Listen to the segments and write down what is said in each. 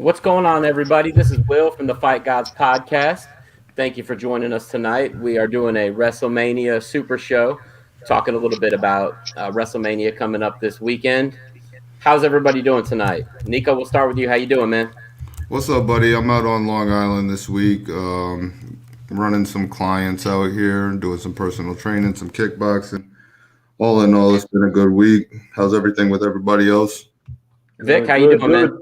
What's going on, everybody? This is Will from the Fight Gods podcast. Thank you for joining us tonight. We are doing a Wrestlemania Super Show, talking a little bit about Wrestlemania coming up this weekend. How's everybody doing tonight? Nico, we'll start with you. How you doing, man? What's up, buddy? I'm out on Long Island this week, running some clients out here, doing some personal training, some kickboxing. All in all, it's been a good week. How's everything with everybody else? Vic, how you doing, man?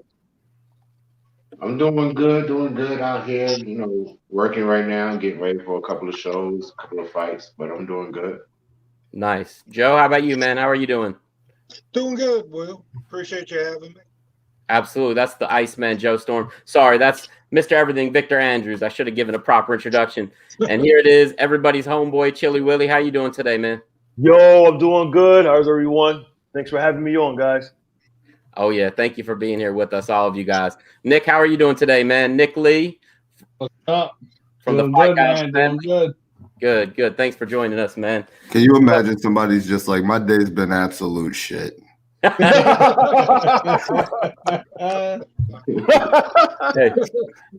I'm doing good out here. Working right now, getting ready for a couple of shows, a couple of fights, but I'm doing good. Nice. Joe, how about you, man? How are you doing? Doing good, Will. Appreciate you having me. Absolutely. That's the Iceman, Joe Storm. Sorry, that's Mr. Everything, Victor Andrews. I should have given a proper introduction. And here it is, everybody's homeboy, Chili Willy. How you doing today, man? Yo, I'm doing good. How's everyone? Thanks for having me on, guys. Oh, yeah. Thank you for being here with us, all of you guys. Nick, how are you doing today, man? Nick Lee. What's up? From doing the Fight good, Guys man. family. Doing good. Good. Thanks for joining us, man. Can you imagine somebody's just like, my day's been absolute shit? Hey,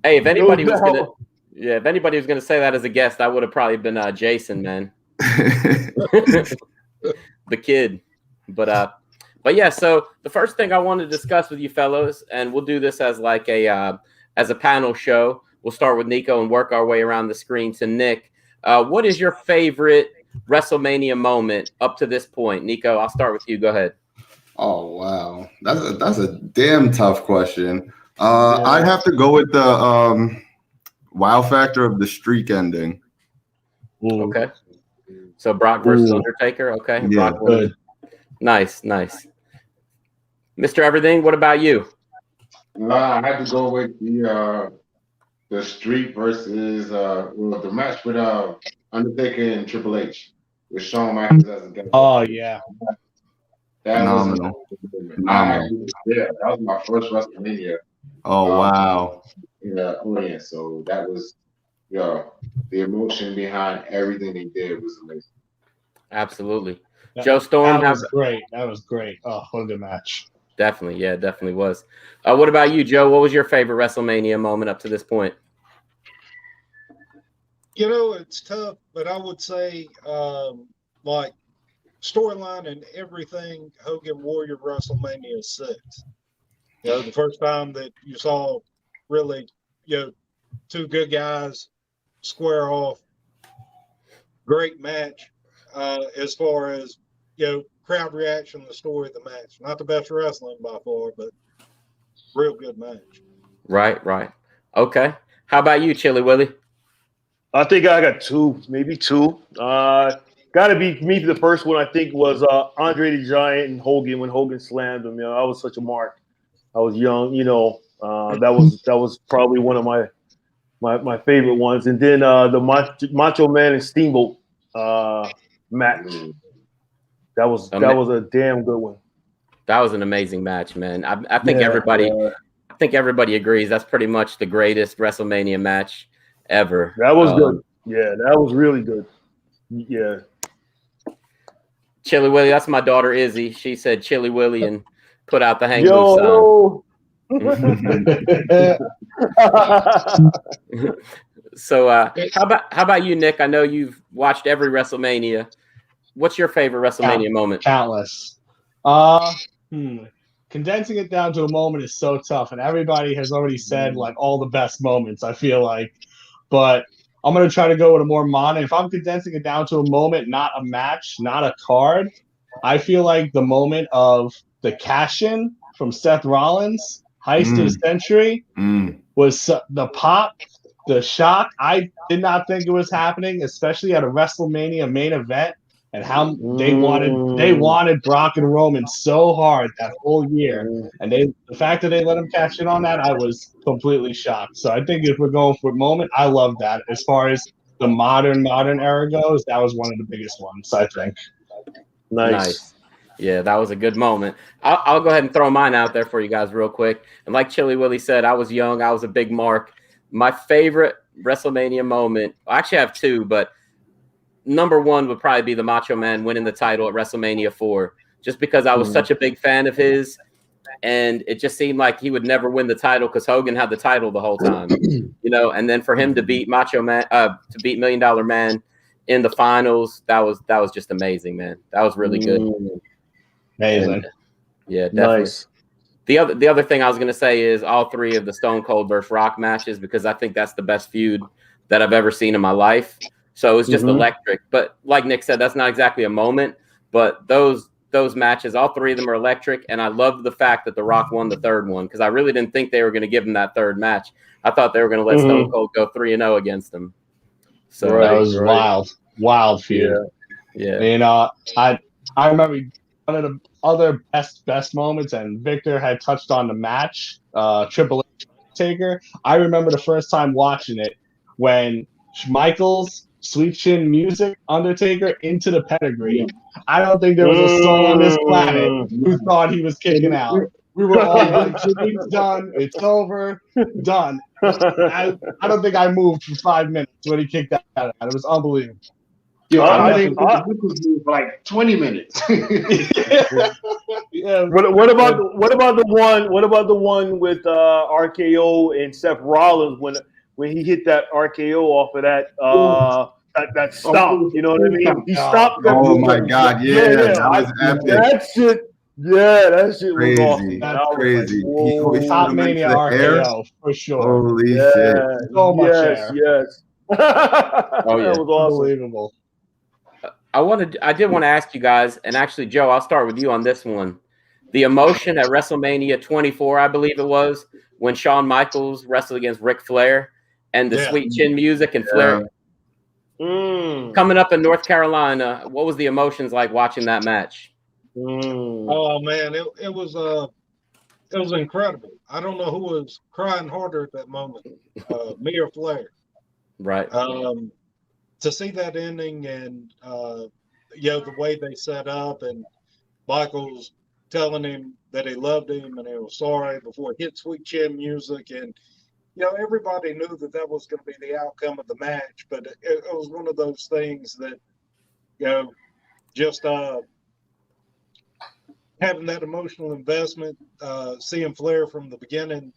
if anybody was gonna say that as a guest, I would have probably been Jason, man. The kid. But yeah, so the first thing I want to discuss with you fellows, and we'll do this as like a panel show. We'll start with Nico and work our way around the screen to Nick. What is your favorite WrestleMania moment up to this point? Nico, I'll start with you. Go ahead. Oh, wow. That's a damn tough question. I'd have to go with the wow factor of the streak ending. Okay. So Brock versus Undertaker. Okay. Yeah, Brock good. Nice. Mr. Everything, what about you? I had to go with the Streak versus the match with Undertaker and Triple H with Shawn Michaels as a guest. Oh, yeah. That Phenomenal. that was my first WrestleMania. Oh, wow. Audience. So that was, the emotion behind everything they did was amazing. Absolutely. Joe Storm. That was great. Oh, what a good match. Definitely. Yeah, definitely was. What about you, Joe? What was your favorite WrestleMania moment up to this point? It's tough, but I would say like storyline and everything Hogan Warrior WrestleMania 6. The first time that you saw really, two good guys square off. Great match as far as, crowd reaction, the story of the match. Not the best wrestling by far, but real good match. Right. Okay. How about you, Chili Willy? I think I got maybe two. Got to be me. The first one I think was Andre the Giant and Hogan when Hogan slammed him. I was such a mark. I was young. That was probably one of my favorite ones. And then the Macho Man and Steamboat match. That was a damn good one. That was an amazing match, man. I think everybody agrees that's pretty much the greatest WrestleMania match ever. That was good. Yeah, that was really good. Yeah. Chili Willy, that's my daughter Izzy. She said Chili Willy and put out the hang loose sign. So how about you, Nick? I know you've watched every WrestleMania. What's your favorite WrestleMania moment? Countless. Condensing it down to a moment is so tough, and everybody has already said like all the best moments, I feel like. But I'm going to try to go with a more modern. If I'm condensing it down to a moment, not a match, not a card, I feel like the moment of the cash-in from Seth Rollins, Heist of the Century, was the pop, the shock. I did not think it was happening, especially at a WrestleMania main event, and how they wanted Brock and Roman so hard that whole year. And the fact that they let him cash in on that, I was completely shocked. So I think if we're going for a moment, I love that. As far as the modern era goes, that was one of the biggest ones, I think. Nice. Yeah, that was a good moment. I'll go ahead and throw mine out there for you guys real quick. And like Chili Willy said, I was young. I was a big mark. My favorite WrestleMania moment, I actually have two, but number one would probably be the Macho Man winning the title at WrestleMania 4, just because I was such a big fan of his. and it just seemed like he would never win the title because Hogan had the title the whole time, and then for him to beat Macho Man, to beat $1 Million Man in the finals, that was just amazing, man. That was really good. Amazing. And, yeah, definitely. Nice. The other thing I was gonna say is all three of the Stone Cold versus Rock matches, because I think that's the best feud that I've ever seen in my life. So it was just electric. But like Nick said, that's not exactly a moment. But those matches, all three of them are electric, and I love the fact that The Rock won the third one because I really didn't think they were going to give him that third match. I thought they were going to let Stone Cold go 3-0 against him. So that was wild feud. Yeah. And I remember one of the other best moments, and Victor had touched on the match, Triple H Taker. I remember the first time watching it when Michaels Sweet Chin Music Undertaker into the pedigree. I don't think there was a soul on this planet who thought he was kicking out. We were all like, Jimmy's done. It's over. Done. I don't think I moved for 5 minutes when he kicked that out. It was unbelievable. Yo, I think this was like 20 minutes. Yeah. What about the one with RKO and Seth Rollins when he hit that RKO off of that stop? You know what I mean? He stopped. Oh my God! Yeah, that was epic. That shit. Yeah, that shit was awesome. That's crazy. He hoisted Top him into Mania the air. RKO for sure. Holy shit! So much air. Yes. That was awesome. Unbelievable. I did want to ask you guys, and actually, Joe, I'll start with you on this one. The emotion at WrestleMania 24, I believe it was, when Shawn Michaels wrestled against Ric Flair, and the Sweet Chin Music and Flair coming up in North Carolina. What was the emotions like watching that match? Oh man, it was incredible. I don't know who was crying harder at that moment, me or Flair. Right. To see that ending and the way they set up, and Michaels telling him that he loved him and he was sorry before he hit Sweet Chin Music, and everybody knew that was going to be the outcome of the match, but it was one of those things that just having that emotional investment, seeing Flair from the beginning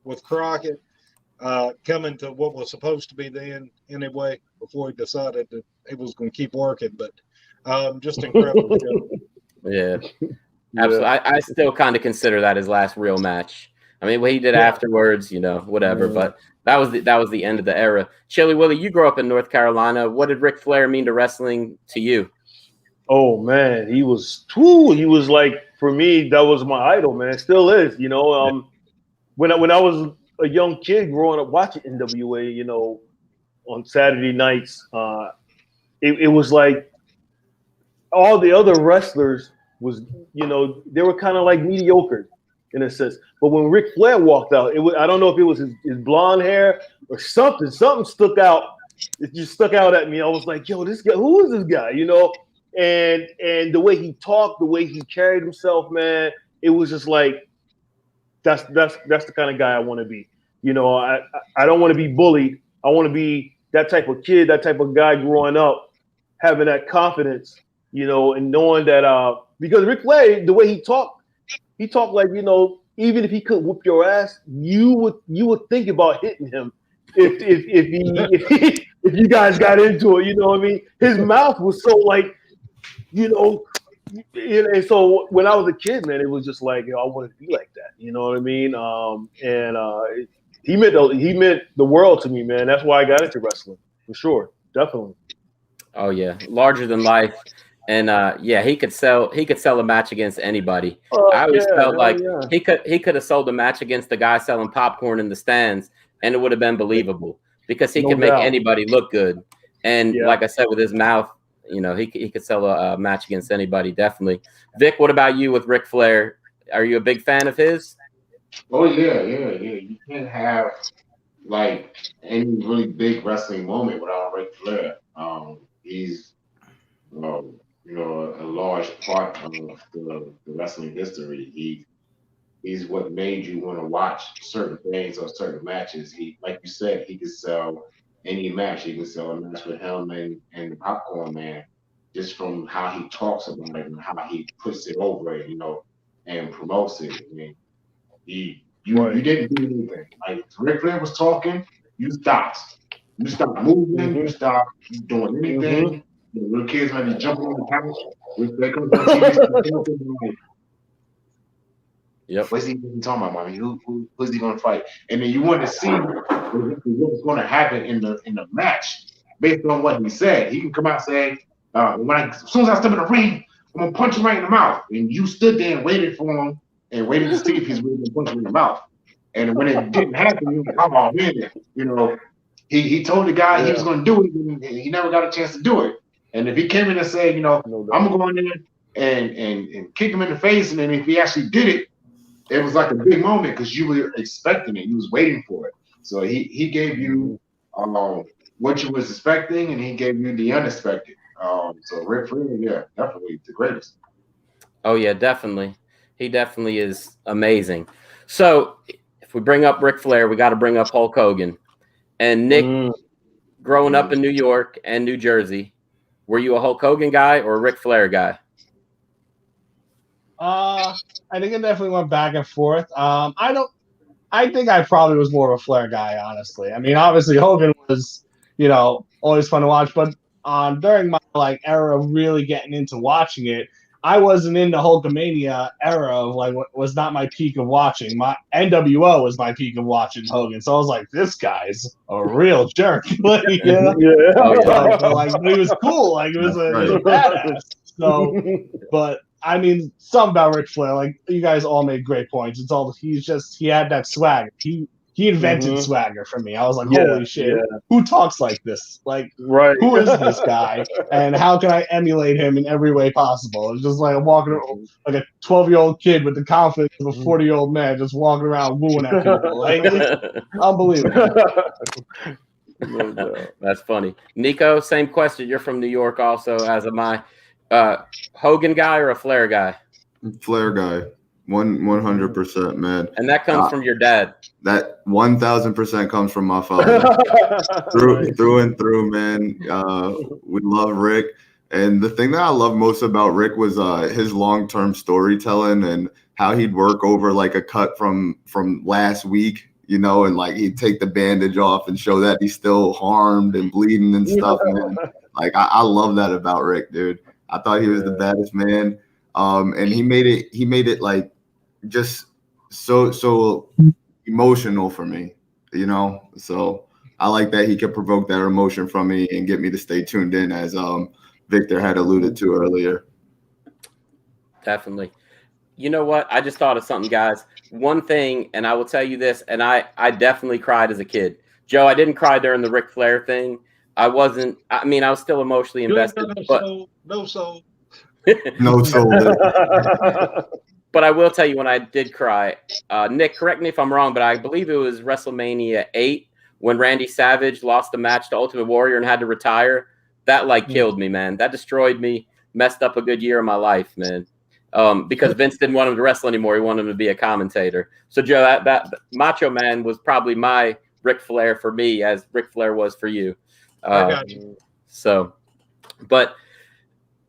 with Crockett, coming to what was supposed to be the end anyway, before he decided that he was going to keep working. But just incredible. Yeah, absolutely. I still kind of consider that his last real match. I mean, what he did afterwards, whatever. But that was the end of the era. Chili Willy, you grew up in North Carolina. What did Ric Flair mean to wrestling to you? Oh man, he was like, for me, that was my idol, man. It still is, when I was a young kid growing up watching NWA, on Saturday nights, it was like all the other wrestlers was, they were kind of like mediocre in a sense. But when Ric Flair walked out, I don't know if it was his blonde hair or something stuck out. It just stuck out at me. I was like, yo, this guy, who is this guy? And the way he talked, the way he carried himself, man, it was just like, that's the kind of guy I want to be. I don't want to be bullied. I want to be that type of kid, that type of guy growing up, having that confidence, and knowing that because Ric Flair, the way he talked like, even if he could whoop your ass, you would think about hitting him if you guys got into it. You know what I mean? His mouth was so like, and so when I was a kid, man, it was just like, I wanted to be like that. You know what I mean? He meant the world to me, man. That's why I got into wrestling, for sure, definitely. Oh yeah, larger than life, and he could sell a match against anybody. I always felt like he could have sold a match against the guy selling popcorn in the stands, and it would have been believable because he could make anybody look good. And like I said, with his mouth, he could sell a match against anybody, definitely. Vic, what about you with Ric Flair? Are you a big fan of his? Oh yeah. You can't have like any really big wrestling moment without Ric Flair. He's a large part of the wrestling history. He's what made you want to watch certain things or certain matches. He, like you said, he could sell any match. He could sell a match with him and the Popcorn Man, just from how he talks about it and how he puts it over it. and promotes it. I mean, you didn't do anything. Like if Ric Flair was talking, you stopped. You stopped moving. You stopped doing anything. The little kids might be jumping on the couch. Ric Flair comes on TV. Like, Yep. What's he talking about, mommy? Who's he going to fight? And then you want to see what's going to happen in the match based on what he said. He can come out and say, as soon as I step in the ring, I'm going to punch him right in the mouth. And you stood there and waited for him and waited to see if he's really going to punch him in the mouth. And when it didn't happen, you were like, oh, man, you know, he told the guy he was going to do it, and he never got a chance to do it. And if he came in and said, you know, I'm going to go in there and kick him in the face, and then if he actually did it, it was like a big moment because you were expecting it. You was waiting for it. So he gave you what you was expecting, and he gave you the unexpected. So Ric Flair, yeah, definitely the greatest. Oh, yeah, definitely. He definitely is amazing. So if we bring up Ric Flair, we got to bring up Hulk Hogan. And Nick, growing up in New York and New Jersey, were you a Hulk Hogan guy or a Ric Flair guy? I think it definitely went back and forth. I think I probably was more of a Flair guy, honestly. I mean, obviously Hogan was, you know, always fun to watch, but during my era of really getting into watching it, I wasn't in the Hulkamania era of was not my peak of watching. My NWO was my peak of watching Hogan. So I was like, this guy's a real jerk. But he was cool. Like it was a badass. So, but I mean, something about Ric Flair, like you guys all made great points. It's all he had that swagger. He invented swagger for me. I was like, holy shit, who talks like this? Like, who is this guy? And how can I emulate him in every way possible? It's just like I'm walking like a 12-year-old kid with the confidence of a 40-year-old man just walking around wooing at people. Like, it's unbelievable. That's funny. Nico, same question. You're from New York also, as am I. Hogan guy or a Flair guy? Flair guy. 100%, man. And that comes from your dad. That 1,000% comes from my father. through and through, man. We love Rick. And the thing that I love most about Rick was his long-term storytelling and how he'd work over like a cut from last week, you know, and like he'd take the bandage off and show that he's still harmed and bleeding and stuff, man. Like I love that about Rick, dude. I thought he was the baddest man. And he made it like just so emotional for me, you know. So I like that he could provoke that emotion from me and get me to stay tuned in, as Victor had alluded to earlier. Definitely. You know what? I just thought of something, guys. One thing, and I will tell you this, and I definitely cried as a kid. Joe, I didn't cry during the Ric Flair thing. I was still emotionally invested. No soul. No soul. But I will tell you when I did cry. Nick, correct me if I'm wrong, but I believe it was WrestleMania 8 when Randy Savage lost the match to Ultimate Warrior and had to retire. That killed me, man. That destroyed me. Messed up a good year of my life, man. Because Vince didn't want him to wrestle anymore. He wanted him to be a commentator. So Joe, that Macho Man was probably my Ric Flair for me, as Ric Flair was for you. I got you. So, but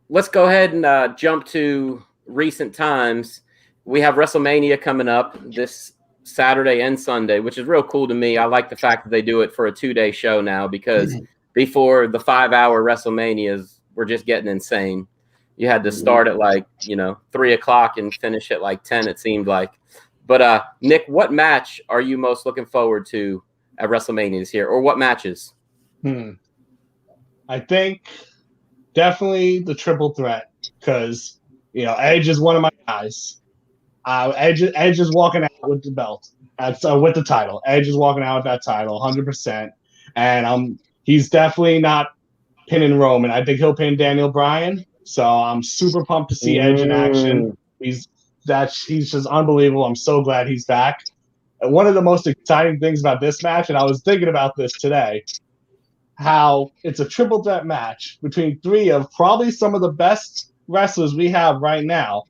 let's go ahead and jump to recent times. We have WrestleMania coming up this Saturday and Sunday, which is real cool to me. I like the fact that they do it for a 2-day show now, because before the 5-hour WrestleManias were just getting insane. You had to start at 3 o'clock and finish at 10, it seemed like. But Nick, what match are you most looking forward to at WrestleMania this year, or what matches? I think definitely the triple threat, because Edge is one of my guys. Edge is walking out with the belt, with the title. Edge is walking out with that title, 100%. And he's definitely not pinning Roman. I think he'll pin Daniel Bryan. So I'm super pumped to see Edge in action. He's just unbelievable. I'm so glad he's back. And one of the most exciting things about this match, and I was thinking about this today, how it's a triple threat match between 3 of probably some of the best wrestlers we have right now.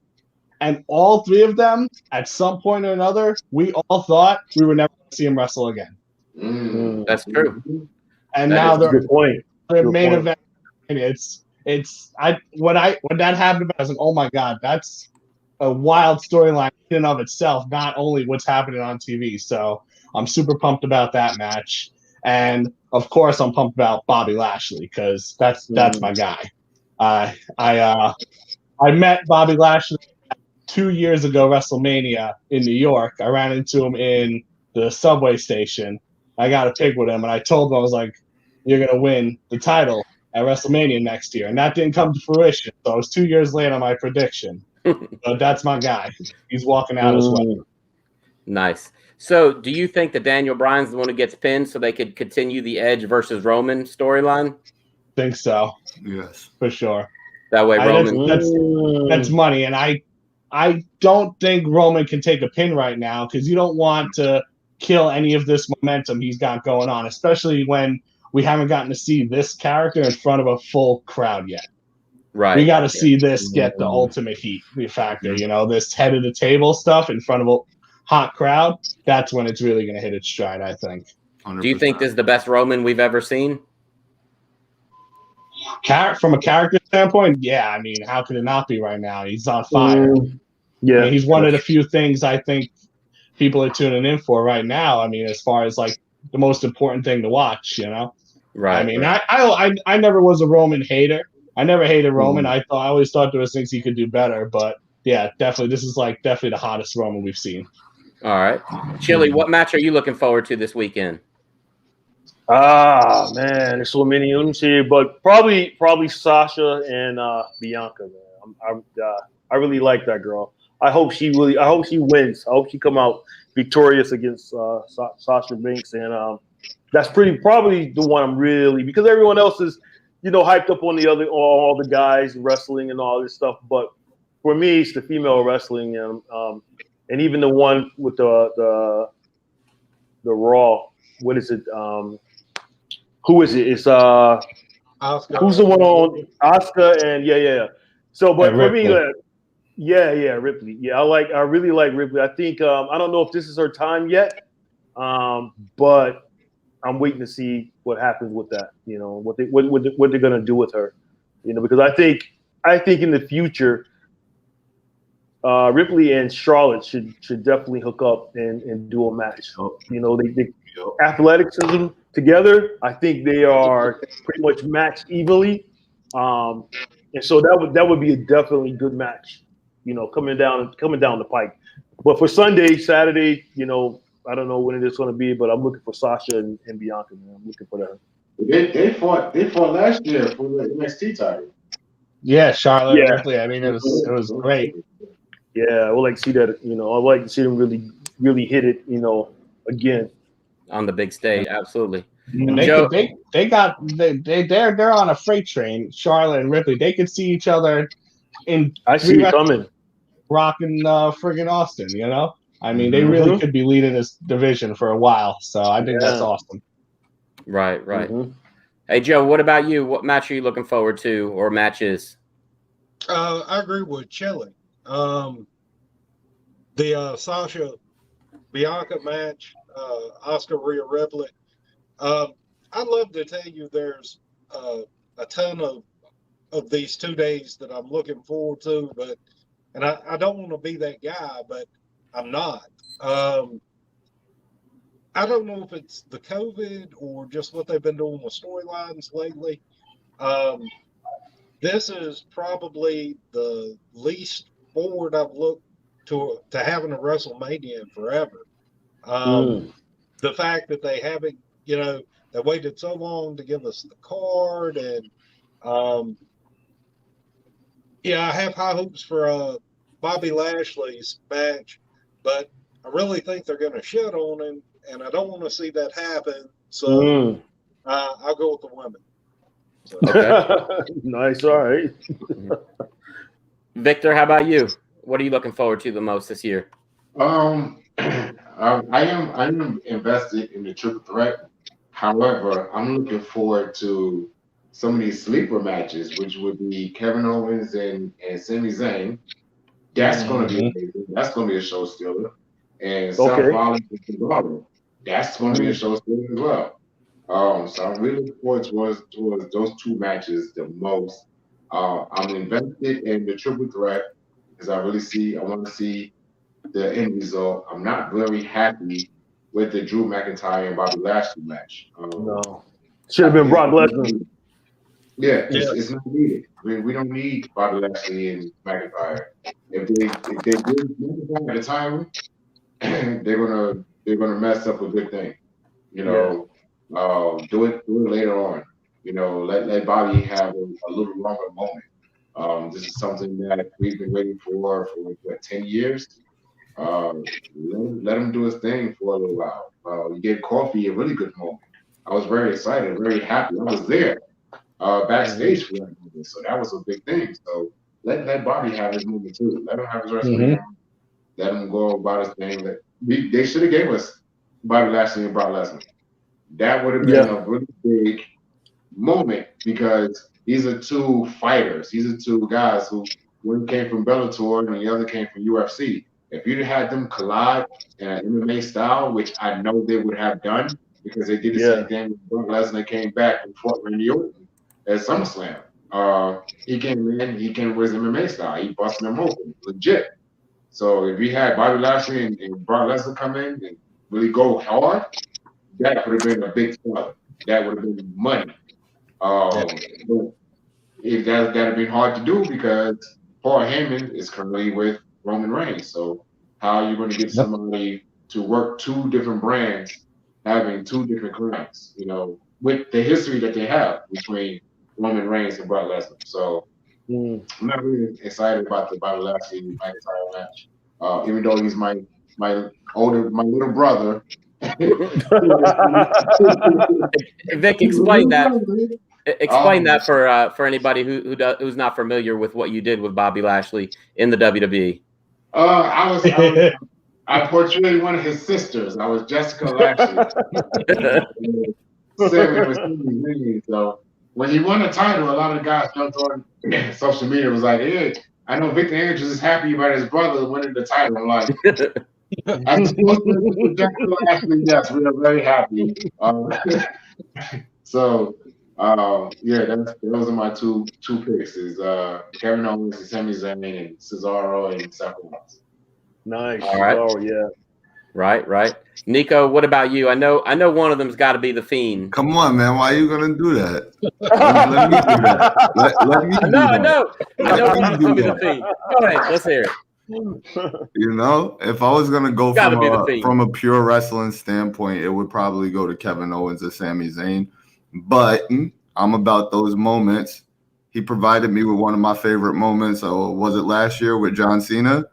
And all 3 of them, at some point or another, we all thought we would never see him wrestle again. That's true. And that now they're main event. When that happened, I was like, oh my God, that's a wild storyline in and of itself, not only what's happening on TV. So I'm super pumped about that match. And of course, I'm pumped about Bobby Lashley because that's my guy. I met Bobby Lashley 2 years ago, WrestleMania in New York. I ran into him in the subway station. I got a pic with him, and I told him, I was like, "You're gonna win the title at WrestleMania next year," and that didn't come to fruition. So I was 2 years late on my prediction. But that's my guy. He's walking out as well. Nice. So, do you think that Daniel Bryan's the one who gets pinned so they could continue the Edge versus Roman storyline? Think so. Yes, for sure. That way, Roman. That's money, and I don't think Roman can take a pin right now because you don't want to kill any of this momentum he's got going on, especially when we haven't gotten to see this character in front of a full crowd yet. Right. We got to see this get the ultimate heat factor. You know, this head of the table stuff in front of a hot crowd. That's when it's really going to hit its stride, I think. 100%. Do you think this is the best Roman we've ever seen? From a character standpoint, yeah. I mean, how could it not be right now? He's on fire. Yeah, I mean, he's one of the few things I think people are tuning in for right now. I mean, as far as like the most important thing to watch, you know. Right. I mean, right. I never was a Roman hater. I never hated Roman. I always thought there was things he could do better. But yeah, definitely, this is like definitely the hottest Roman we've seen. All right, Chili, what match are you looking forward to this weekend? Man, there's so many ones here, but probably Sasha and Bianca. Man, I really like that girl. I hope she wins. I hope she come out victorious against Sasha Banks, and that's probably the one I'm really, because everyone else is, you know, hyped up on all the guys wrestling and all this stuff, but for me, it's the female wrestling, and even the one with the Raw. What is it? Who is it? It's Asuka. Who's the one on Asuka and yeah. So, but for me, Ripley. Yeah, I really like Ripley. I think I don't know if this is her time yet, but I'm waiting to see what happens with that. You know, what they're gonna do with her. You know, because I think in the future, Ripley and Charlotte should definitely hook up and do a match. You know, they athleticism together. I think they are pretty much matched evenly, and so that would be a definitely good match. You know, coming down the pike. But for Saturday, you know, I don't know when it is going to be, but I'm looking for Sasha and Bianca. Man. I'm looking for that. They fought last year for the NXT title. Yeah, Charlotte and Ripley. I mean, it was great. Yeah, I would like to see that. You know, I would like to see them really hit it. You know, again on the big stage. Absolutely. And they're on a freight train. Charlotte and Ripley. They could see each other in. I see it coming. Rocking friggin' Austin. You know. I mean, they really could be leading this division for a while. So I think that's awesome. Right. Hey, Joe, what about you? What match are you looking forward to, or matches? I agree with Chili. The Sasha Bianca match, Asuka Rhea Ripley. I'd love to tell you there's a ton of these 2 days that I'm looking forward to, and I don't want to be that guy, but I'm not. I don't know if it's the COVID or just what they've been doing with storylines lately. This is probably the least forward I've looked to having a WrestleMania in forever. The fact that they haven't, you know, they waited so long to give us the card, and I have high hopes for Bobby Lashley's match, but I really think they're going to shit on him, and I don't want to see that happen. So I'll go with the women. So. Okay. Nice. All right. Victor, how about you? What are you looking forward to the most this year? I am invested in the triple threat. However, I'm looking forward to some of these sleeper matches, which would be Kevin Owens and Sami Zayn. That's going to be amazing. That's going to be a show stealer. And Seth Rollins and Cesaro. That's going to be a show stealer as well. So I'm really looking forward towards those two matches the most. I'm invested in the triple threat. because I want to see the end result. I'm not very happy with the Drew McIntyre and Bobby Lashley match. No, should have been Brock Lesnar. Yeah, it's not needed. I mean, we don't need Bobby Lashley and McIntyre. If they give McIntyre the title, they're gonna mess up a good thing. You know, do it later on. You know, let Bobby have a little longer moment. This is something that we've been waiting for what, 10 years. Let him do his thing for a little while. You gave Kofi a really good moment. I was very excited, very happy. I was there backstage for that moment, so that was a big thing. So let Bobby have his moment too. Let him have his wrestling. Let him go about his thing. They should have gave us Bobby Lashley and Brock Lesnar. That would have been a really big moment because these are two fighters. These are two guys who one came from Bellator and the other came from UFC. If you'd had them collide in an MMA style, which I know they would have done because they did the same thing when Brock Lesnar came back and fought Randy Orton at SummerSlam. He came with his MMA style. He busted them open, legit. So if we had Bobby Lashley and Brock Lesnar come in and really go hard, that would have been a big seller. That would have been money. But that'd have been hard to do because Paul Heyman is currently with Roman Reigns. So how are you going to get somebody to work two different brands, having two different clients? You know, with the history that they have between Roman Reigns and Brock Lesnar. So I'm not really excited about the Bobby Lashley and McIntyre match, even though he's my little brother. Vic, explain that. Explain that for anybody who's not familiar with what you did with Bobby Lashley in the WWE. I portrayed one of his sisters. I was Jessica Lashley. So when he won the title, a lot of guys jumped on social media. Was like, "Hey, I know Victor Andrews is happy about his brother winning the title." I'm like, "I'm supposed to Jessica Lashley. Yes, we are very happy." So. Those are my two picks: is Kevin Owens and Sami Zayn and Cesaro and Seth Rollins. Nice. All right. Oh yeah. Right. Nico, what about you? I know one of them's got to be the Fiend. Come on, man. Why are you gonna do that? Let me do that. Let me do that. I know one's gonna be the Fiend. Go ahead, let's hear it. You know, if I was gonna go from a pure wrestling standpoint, it would probably go to Kevin Owens or Sami Zayn. But I'm about those moments. He provided me with one of my favorite moments. Was it last year with John Cena?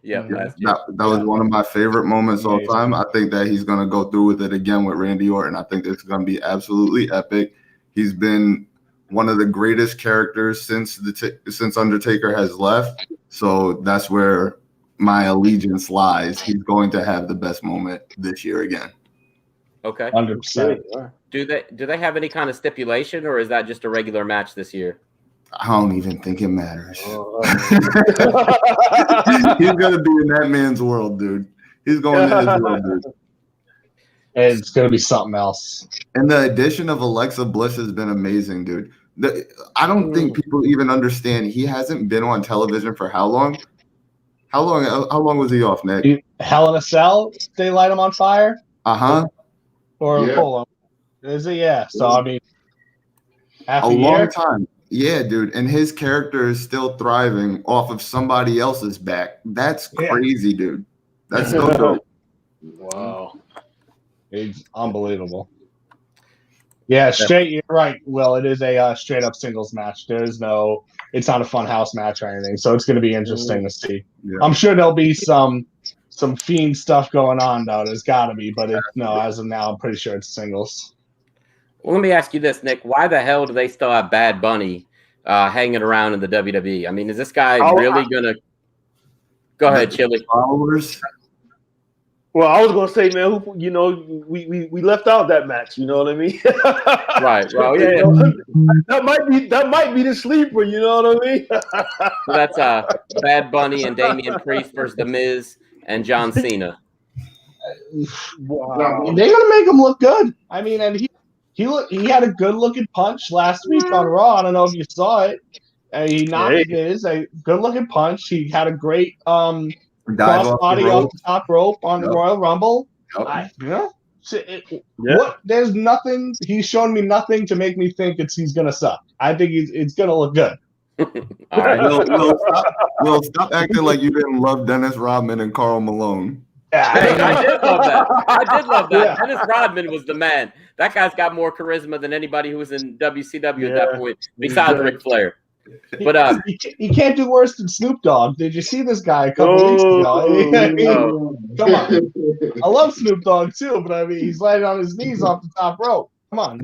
Yeah, last year. That was one of my favorite moments all time. I think that he's going to go through with it again with Randy Orton. I think it's going to be absolutely epic. He's been one of the greatest characters since Undertaker has left. So that's where my allegiance lies. He's going to have the best moment this year again. Okay. 100%. Do they have any kind of stipulation, or is that just a regular match this year? I don't even think it matters. He's gonna be in that man's world, dude. He's going in his world, dude. It's gonna be something else. And the addition of Alexa Bliss has been amazing, dude. I don't think people even understand. He hasn't been on television for how long? How long was he off, Nick? Hell in a Cell? They light him on fire? Or hold on. Is it? Yeah. So I mean, half a long time. Yeah, dude. And his character is still thriving off of somebody else's back. That's crazy, dude. That's so dope. Wow. It's unbelievable. Yeah, you're right. Well, it is a straight up singles match. It's not a fun house match or anything. So it's going to be interesting to see. Yeah. I'm sure there'll be some Fiend stuff going on, though. There's got to be. But as of now, I'm pretty sure it's singles. Well, let me ask you this, Nick. Why the hell do they still have Bad Bunny hanging around in the WWE? I mean, is this guy really going to – go ahead, Chili. Followers? Well, I was going to say, man, we left out that match. You know what I mean? Right. Well, yeah. That might be the sleeper. You know what I mean? So that's Bad Bunny and Damian Priest versus The Miz and John Cena. Wow. They're going to make him look good. I mean, and he had a good looking punch last week on Raw. I don't know if you saw it. He knocked Miz, a good-looking punch. He had a great Dive crossbody off the top rope on the Royal Rumble. Yep. What? There's nothing. He's shown me nothing to make me think he's gonna suck. I think it's gonna look good. All right. Will, stop acting like you didn't love Dennis Rodman and Karl Malone. Hey, I did love that. Yeah. Dennis Rodman was the man. That guy's got more charisma than anybody who was in WCW at that point, besides Ric Flair. But he can't do worse than Snoop Dogg. Did you see this guy a couple weeks ago? Come on. I love Snoop Dogg too, but I mean, he's laying on his knees off the top rope. Come on.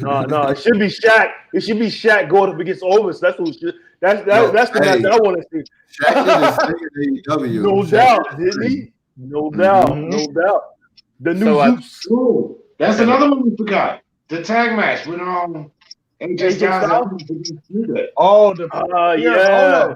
No, it should be Shaq. It should be Shaq going up against Otis. That's what that's the match that I want to see. Shaq did his thing in AEW. No doubt, didn't he? No doubt. The new Ooh, that's another one we forgot. The tag match with AJ Styles. Oh, yeah.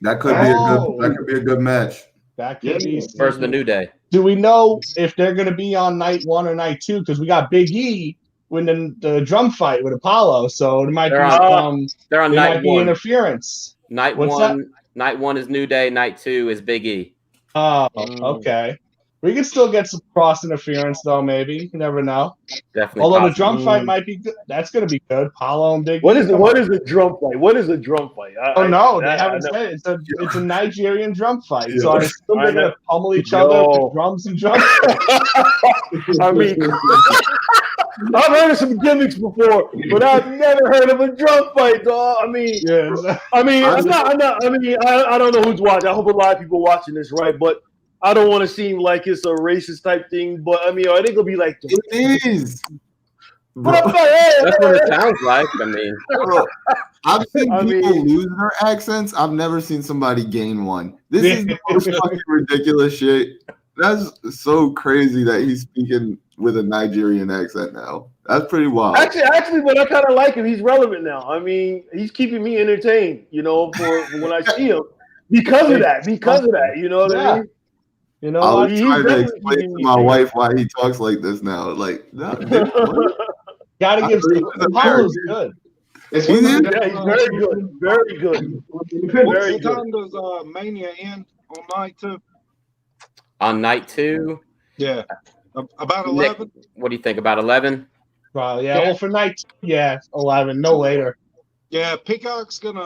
That could be a good match. That could be versus the New Day. Do we know if they're going to be on night 1 or night 2? Because we got Big E winning the drum fight with Apollo, so there might they're on night 1. Interference. Night 1 is New Day. Night 2 is Big E. Oh, okay. We can still get some cross interference, though. Maybe you never know. Definitely. Although the drum fight might be good. That's going to be good. Apollo and Big. What is the drum fight? What is the drum fight? They haven't said it. It's a Nigerian drum fight. Yeah. So I assume they're going to pummel each other with drums and drums. I mean, I've heard of some gimmicks before, but I've never heard of a drum fight, dog. I mean, I don't know who's watching. I hope a lot of people watching this, right? But I don't want to seem like it's a racist type thing, but I mean, are they gonna be like? It is. That's what it sounds like. I mean, I've seen people lose their accents. I've never seen somebody gain one. This is the most fucking ridiculous shit. That's so crazy that he's speaking with a Nigerian accent now. That's pretty wild. Actually, but I kind of like him. He's relevant now. I mean, he's keeping me entertained. You know, for when I see him, because of that. You know what I mean? You know, I was trying to explain to my wife why he talks like this now. Like, gotta give Apollo's good. He's very good. Very good. What time does Mania end on night 2? On night 2? Yeah. About 11? What do you think? About 11? Well, yeah. Well, for night 2, 11, no later. Yeah, Peacock's gonna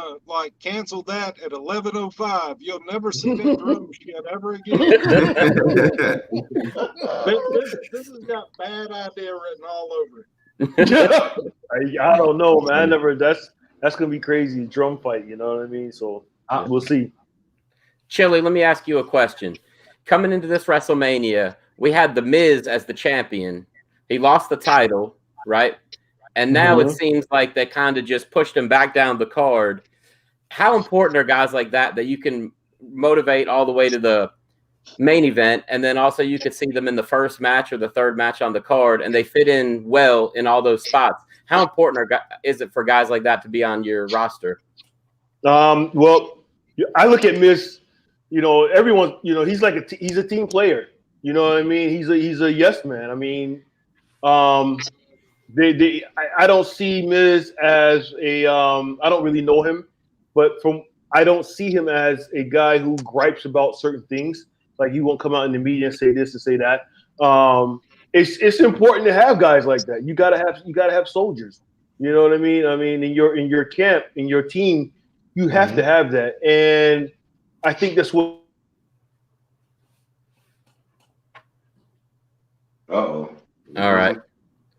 cancel that at 11:05. You'll never see that drum shit ever again. This has got bad idea written all over it. I don't know, man. That's gonna be crazy drum fight. You know what I mean? So we'll see. Chili, let me ask you a question. Coming into this WrestleMania, we had The Miz as the champion. He lost the title, right? And now it seems like they kind of just pushed him back down the card. How important are guys like that you can motivate all the way to the main event, and then also you could see them in the first match or the third match on the card, and they fit in well in all those spots? How important is it for guys like that to be on your roster? Well, I look at Miz. You know, everyone. You know, he's like he's a team player. You know what I mean? He's a yes man. I mean, I don't see Miz as a I don't really know him, but I don't see him as a guy who gripes about certain things. Like he won't come out in the media and say this and say that. It's important to have guys like that. You gotta have soldiers. You know what I mean? I mean, in your camp, in your team, you have to have that. And I think that's what. Uh-oh. All right.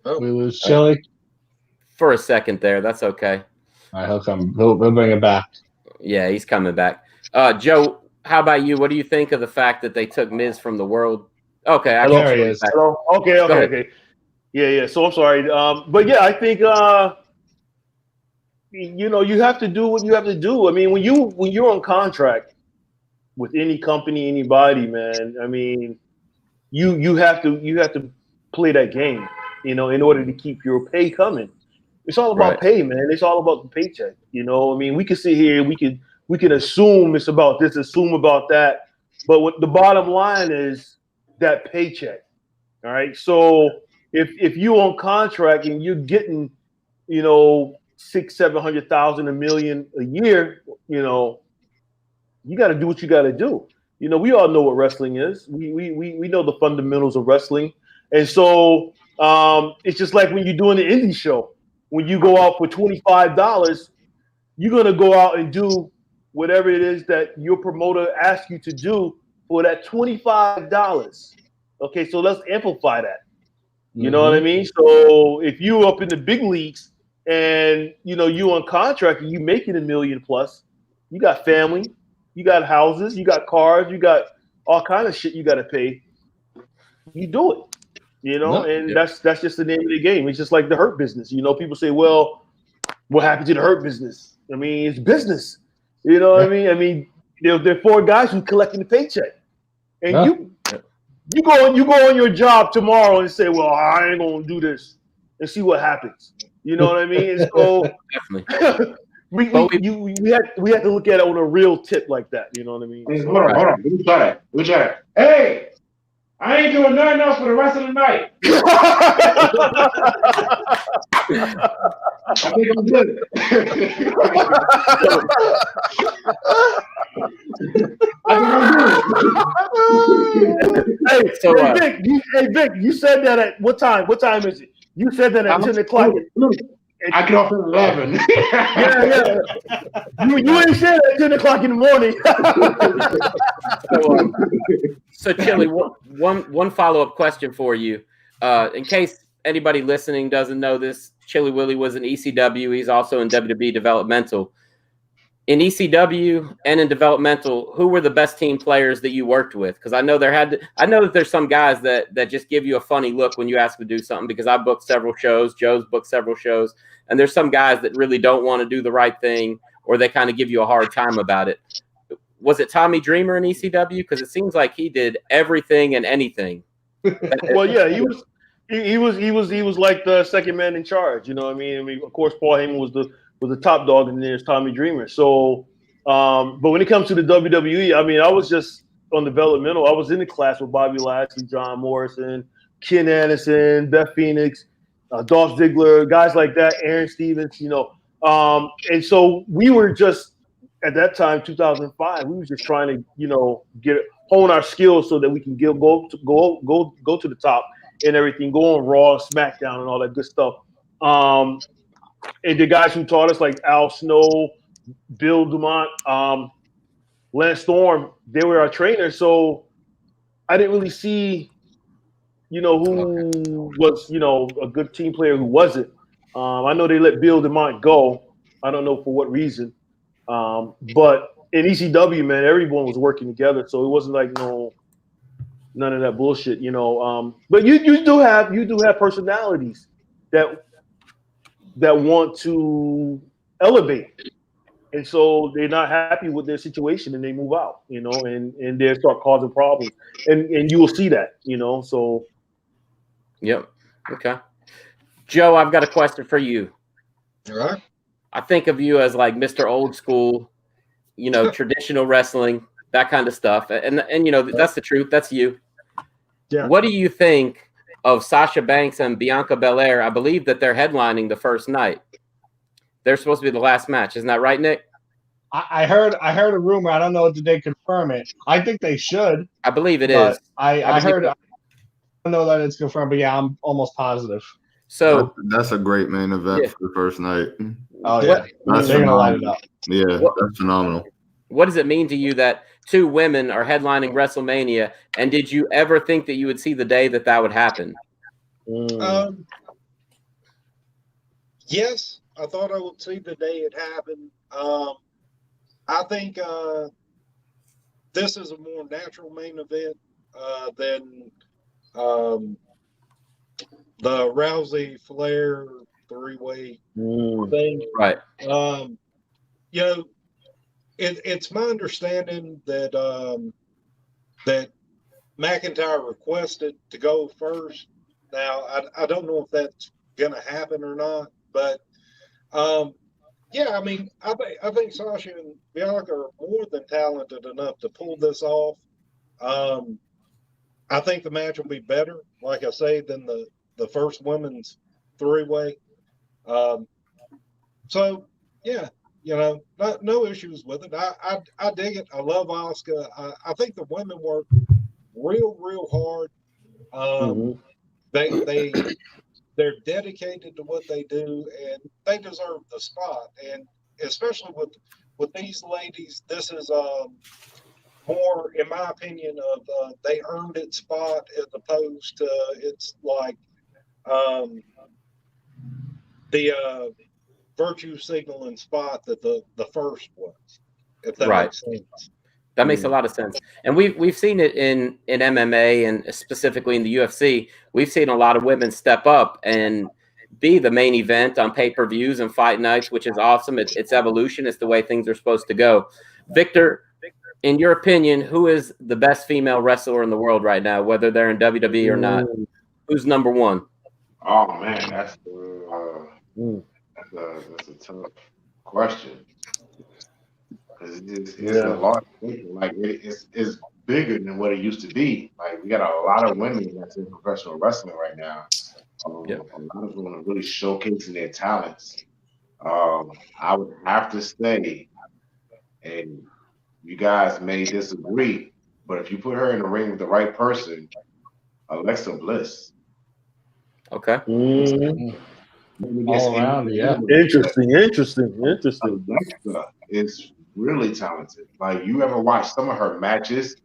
We lose Chili for a second there. That's okay. All right, he'll come. We'll bring it back. Yeah, he's coming back. Joe, how about you? What do you think of the fact that they took Miz from the world? Okay, there he is. Hello. Okay. Yeah. So I'm sorry, but yeah, I think you have to do what you have to do. I mean, when you're on contract with any company, anybody, man. I mean, you have to play that game. You know, in order to keep your pay coming. It's all about pay, man. It's all about the paycheck. You know, I mean, we can sit here, we can assume it's about this, assume about that, but what the bottom line is that paycheck. All right. So if you're on contract and you're getting, $600,000, $700,000, $1 million a year, you know, you got to do what you got to do. You know, we all know what wrestling is. We know the fundamentals of wrestling, and so it's just like when you're doing the indie show. When you go out for $25, you're gonna go out and do whatever it is that your promoter asks you to do for that $25. Okay, so let's amplify that. You know what I mean? So if you up in the big leagues and you know you on contract and you making $1 million plus, you got family, you got houses, you got cars, you got all kind of shit you got to pay. You do it, you know, and that's just the name of the game. It's just like the hurt business. You know, people say, "Well, what happened to the hurt business?" I mean, it's business. You know what I mean? I mean, there are 4 guys who collecting the paycheck, and you go on your job tomorrow and say, "Well, I ain't gonna do this," and see what happens. You know what I mean? And so we had to look at it on a real tip like that. You know what I mean? Hey, hold on. Let me try that. Hey, I ain't doing nothing else for the rest of the night. I think I'm good. Hey, Vic, you said that at what time? What time is it? You said that at 10 o'clock. I get off at 11. Yeah. You ain't said at 10 o'clock in the morning. So Chili, one follow-up question for you. In case anybody listening doesn't know this, Chili Willy was in ECW. He's also in WWE Developmental. In ECW and in Developmental, who were the best team players that you worked with? Because I know that there's some guys that just give you a funny look when you ask them to do something, because I booked several shows, Joe's booked several shows, and there's some guys that really don't want to do the right thing, or they kind of give you a hard time about it. Was it Tommy Dreamer in ECW? Because it seems like he did everything and anything. Well, yeah, he was like the second man in charge. You know what I mean? Of course, Paul Heyman was the top dog, and then there's Tommy Dreamer. So, but when it comes to the WWE, I mean, I was just on developmental. I was in the class with Bobby Lashley, John Morrison, Ken Anderson, Beth Phoenix, Dolph Ziggler, guys like that, Aaron Stevens, you know. And so we were just at that time, 2005, we were just trying to, you know, hone our skills so that we can go to the top and everything, go on Raw, SmackDown, and all that good stuff. And the guys who taught us, like Al Snow, Bill Dumont, Lance Storm, they were our trainers. So I didn't really see, you know, who was, you know, a good team player, who wasn't. I know they let Bill Dumont go. I don't know for what reason. But in ECW, man, everyone was working together. So it wasn't like none of that bullshit, you know. But you do have personalities that want to elevate, and so they're not happy with their situation and they move out, you know, and they start causing problems, and you will see that, you know. So, yep, okay. Joe, I've got a question for you. All right. I think of you as like Mr. Old School, you know, traditional wrestling, that kind of stuff, and you know that's the truth. That's you. Yeah. What do you think of Sasha Banks and Bianca Belair? I believe that they're headlining the first night. They're supposed to be the last match. Isn't that right, Nick? I heard a rumor. I don't know. Did they confirm it? I think they should. I believe it is. I heard. I don't know that it's confirmed, but yeah, I'm almost positive. So that's a great main event for the first night. Oh yeah, they're gonna light it up. Yeah, that's phenomenal. What does it mean to you that 2 women are headlining WrestleMania? And did you ever think that you would see the day that would happen? Yes, I thought I would see the day it happened. I think this is a more natural main event than the Rousey Flair 3-way thing. Right. You know, it's my understanding that that McIntyre requested to go first. Now, I don't know if that's going to happen or not, but yeah, I mean, I think Sasha and Bianca are more than talented enough to pull this off. I think the match will be better, like I say, than the first women's 3-way. So yeah, no issues with it. I dig it. I love Asuka. I think the women work real hard. Mhm. They're dedicated to what they do, and they deserve the spot. And especially with these ladies, this is more, in my opinion, of they earned it spot as opposed to it's like um, the virtue signaling spot that the first was. If that Right. makes sense. That makes a lot of sense. And we've seen it in MMA and specifically in the UFC. We've seen a lot of women step up and be the main event on pay-per-views and fight nights, which is awesome. It's evolution. It's the way things are supposed to go. Victor, in your opinion, who is the best female wrestler in the world right now, whether they're in WWE or not? Who's number one? Oh man, that's a tough question. Because it's a large thing. Like it's bigger than what it used to be. Like we got a lot of women that's in professional wrestling right now. A lot of them are really showcasing their talents. I would have to say, and you guys may disagree, but if you put her in the ring with the right person, Alexa Bliss. Okay. All around, yeah. Interesting. Alexa is really talented. Like you ever watch some of her matches,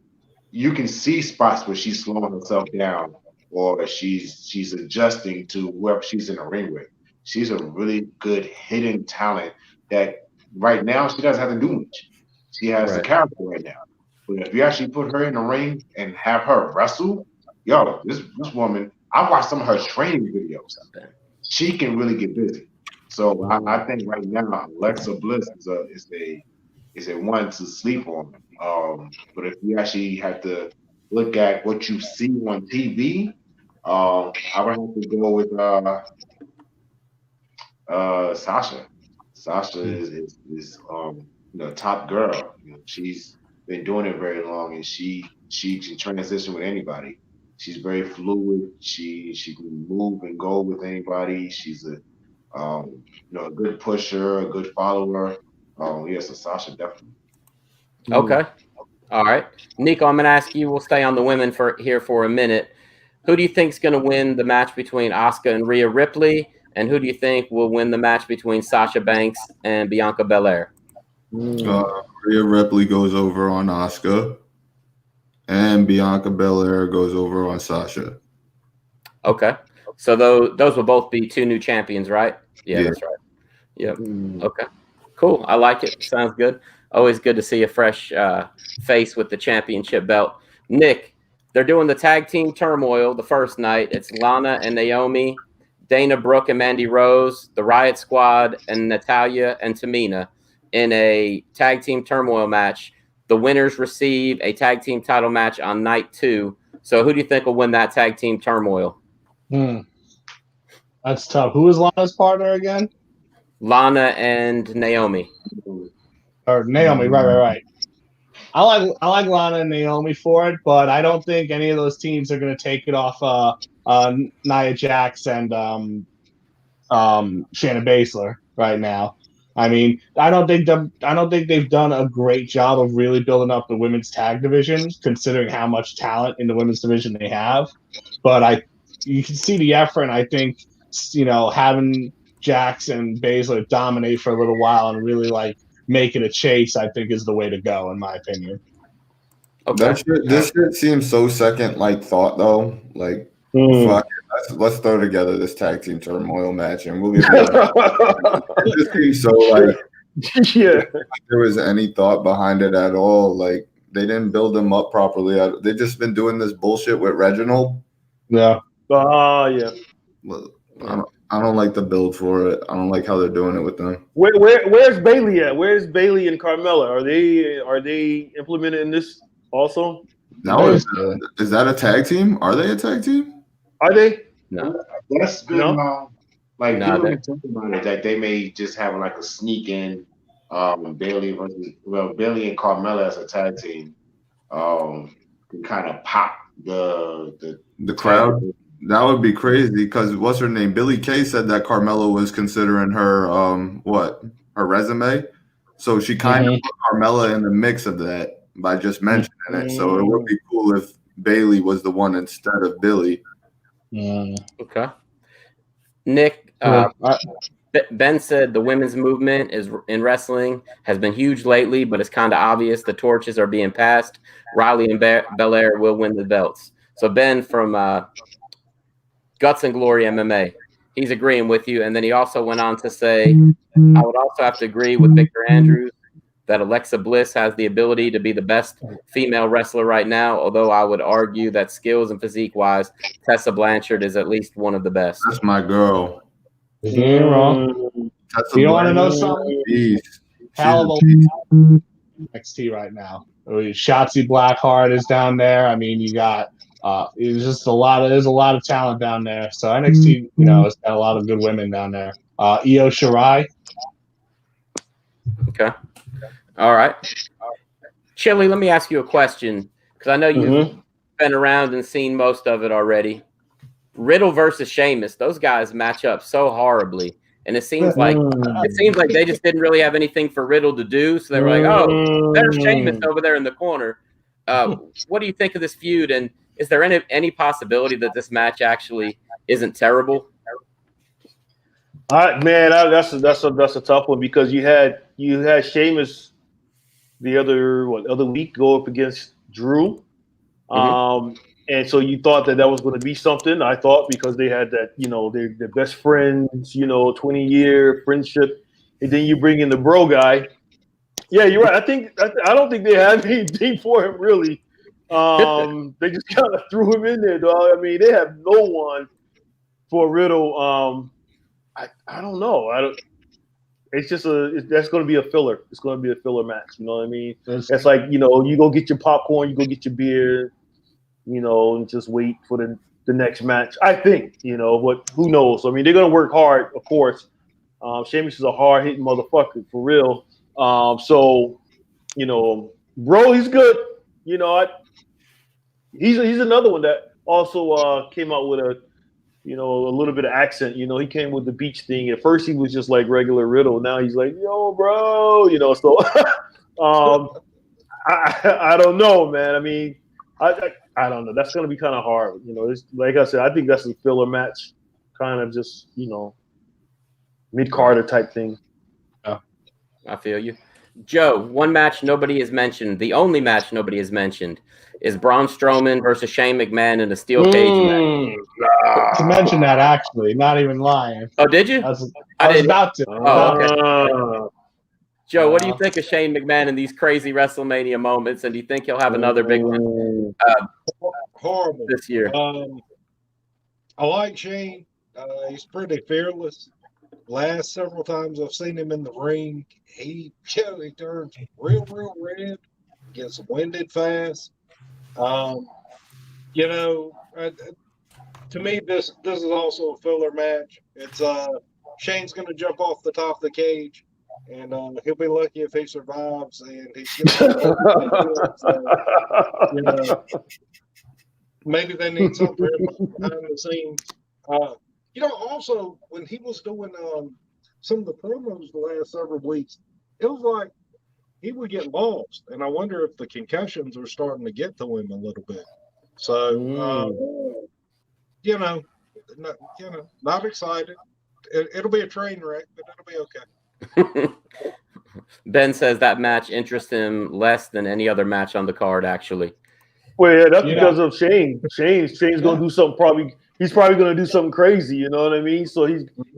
you can see spots where she's slowing herself down or she's adjusting to whoever she's in the ring with. She's a really good hidden talent that right now she doesn't have to do much. She has the character right now. But if you actually put her in the ring and have her wrestle, this woman, I watched some of her training videos. She can really get busy. So I think right now Alexa Bliss is a one to sleep on. But if you actually have to look at what you see on TV, I would have to go with Sasha. Sasha is top girl. She's been doing it very long, and she can transition with anybody. She's very fluid. She can move and go with anybody. She's a a good pusher, a good follower. So Sasha definitely. Okay. All right. Nico, I'm going to ask you, we'll stay on the women for a minute. Who do you think is going to win the match between Asuka and Rhea Ripley? And who do you think will win the match between Sasha Banks and Bianca Belair? Rhea Ripley goes over on Asuka, and Bianca Belair goes over on Sasha. Okay. So those will both be two new champions, right? Yeah. That's right. Yep. Okay. Cool. I like it. Sounds good. Always good to see a fresh face with the championship belt. Nick, they're doing the tag team turmoil the first night. It's Lana and Naomi, Dana Brooke and Mandy Rose, the Riot Squad, and Natalya and Tamina in a tag team turmoil match. The winners receive a tag team title match on night 2. So who do you think will win that tag team turmoil? That's tough. Who is Lana's partner again? Lana and Naomi. Or Naomi, right. I like Lana and Naomi for it, but I don't think any of those teams are going to take it off Nia Jax and Shayna Baszler right now. I mean, I don't think they've done a great job of really building up the women's tag division, considering how much talent in the women's division they have. But you can see the effort. And I think having Jax and Baszler dominate for a little while and really make it a chase, I think is the way to go, in my opinion. Okay. This shit seems so second thought though. Fuck it, let's throw together this tag team turmoil match and we'll get it just seems so if there was any thought behind it at all. They didn't build them up properly. They've just been doing this bullshit with Reginald. Yeah. I don't like the build for it. I don't like how they're doing it with them. Where's Bailey at? Where's Bailey and Carmella? Are they implemented in this also? No, is that a tag team? Are they a tag team? Are they? No. That's been No, people been talking about it that they may just have a sneak in Bailey and Carmella as a tag team can kind of pop the crowd. That would be crazy because what's her name? Billy Kay said that Carmella was considering her her resume. So she kind of put Carmella in the mix of that by just mentioning it. So it would be cool if Bailey was the one instead of Billy. Okay. Nick, Ben said the women's movement in wrestling has been huge lately, but it's kind of obvious the torches are being passed. Riley and Belair will win the belts. So Ben from Guts and Glory MMA, he's agreeing with you. And then he also went on to say, I would also have to agree with Victor Andrews that Alexa Bliss has the ability to be the best female wrestler right now, although I would argue that skills and physique-wise, Tessa Blanchard is at least one of the best. That's my girl. You ain't wrong. You want to know something? Hell of a NXT right now. Shotzi Blackheart is down there. I mean, you got it's just there's a lot of talent down there. So NXT, has got a lot of good women down there. Io Shirai. Okay. All right. Chili, let me ask you a question because I know you've been around and seen most of it already. Riddle versus Sheamus, those guys match up so horribly. And it seems like they just didn't really have anything for Riddle to do. So they were like, oh, there's Sheamus over there in the corner. What do you think of this feud? And is there any possibility that this match actually isn't terrible? Man, that's a tough one because you had Sheamus the other week go up against Drew. And so you thought that was going to be something. I thought because they had that, they're best friends, 20-year friendship. And then you bring in the bro guy. Yeah, you're right. I don't think they had anything for him, really. They just kind of threw him in there, dog. I mean, they have no one for Riddle. I don't know. It's just that's going to be a filler. It's going to be a filler match. You know what I mean? It's like, you go get your popcorn, you go get your beer, and just wait for the next match. I think, but who knows? I mean, they're going to work hard, of course. Sheamus is a hard-hitting motherfucker, for real. So, bro, he's good. He's another one that also came out with a little bit of accent. He came with the beach thing. At first, he was just like regular Riddle. Now he's like, yo, bro. So I don't know, man. I mean, I don't know. That's going to be kind of hard. Like I said, I think that's a filler match, kind of just, mid-Carter type thing. Oh, I feel you. Joe, one match nobody has mentioned, the only match nobody has mentioned, is Braun Strowman versus Shane McMahon in a steel cage match. To mention that, actually, not even lying. Oh, did you? I was about to. Okay. Joe, what do you think of Shane McMahon in these crazy WrestleMania moments, and do you think he'll have another big one horrible this year? I like Shane. He's pretty fearless. Last several times I've seen him in the ring, he turns real red, gets winded fast. To me, this is also a filler match. It's Shane's going to jump off the top of the cage, and he'll be lucky if he survives. And he's maybe they need something for him behind the scenes. Also, when he was doing some of the promos the last several weeks, it was like he would get lost. And I wonder if the concussions are starting to get to him a little bit. So, not excited. It'll be a train wreck, but it'll be okay. Ben says that match interests him less than any other match on the card, actually. Well, yeah, that's because of Shane. Shane's going to do something he's probably going to do something crazy, you know what I mean? So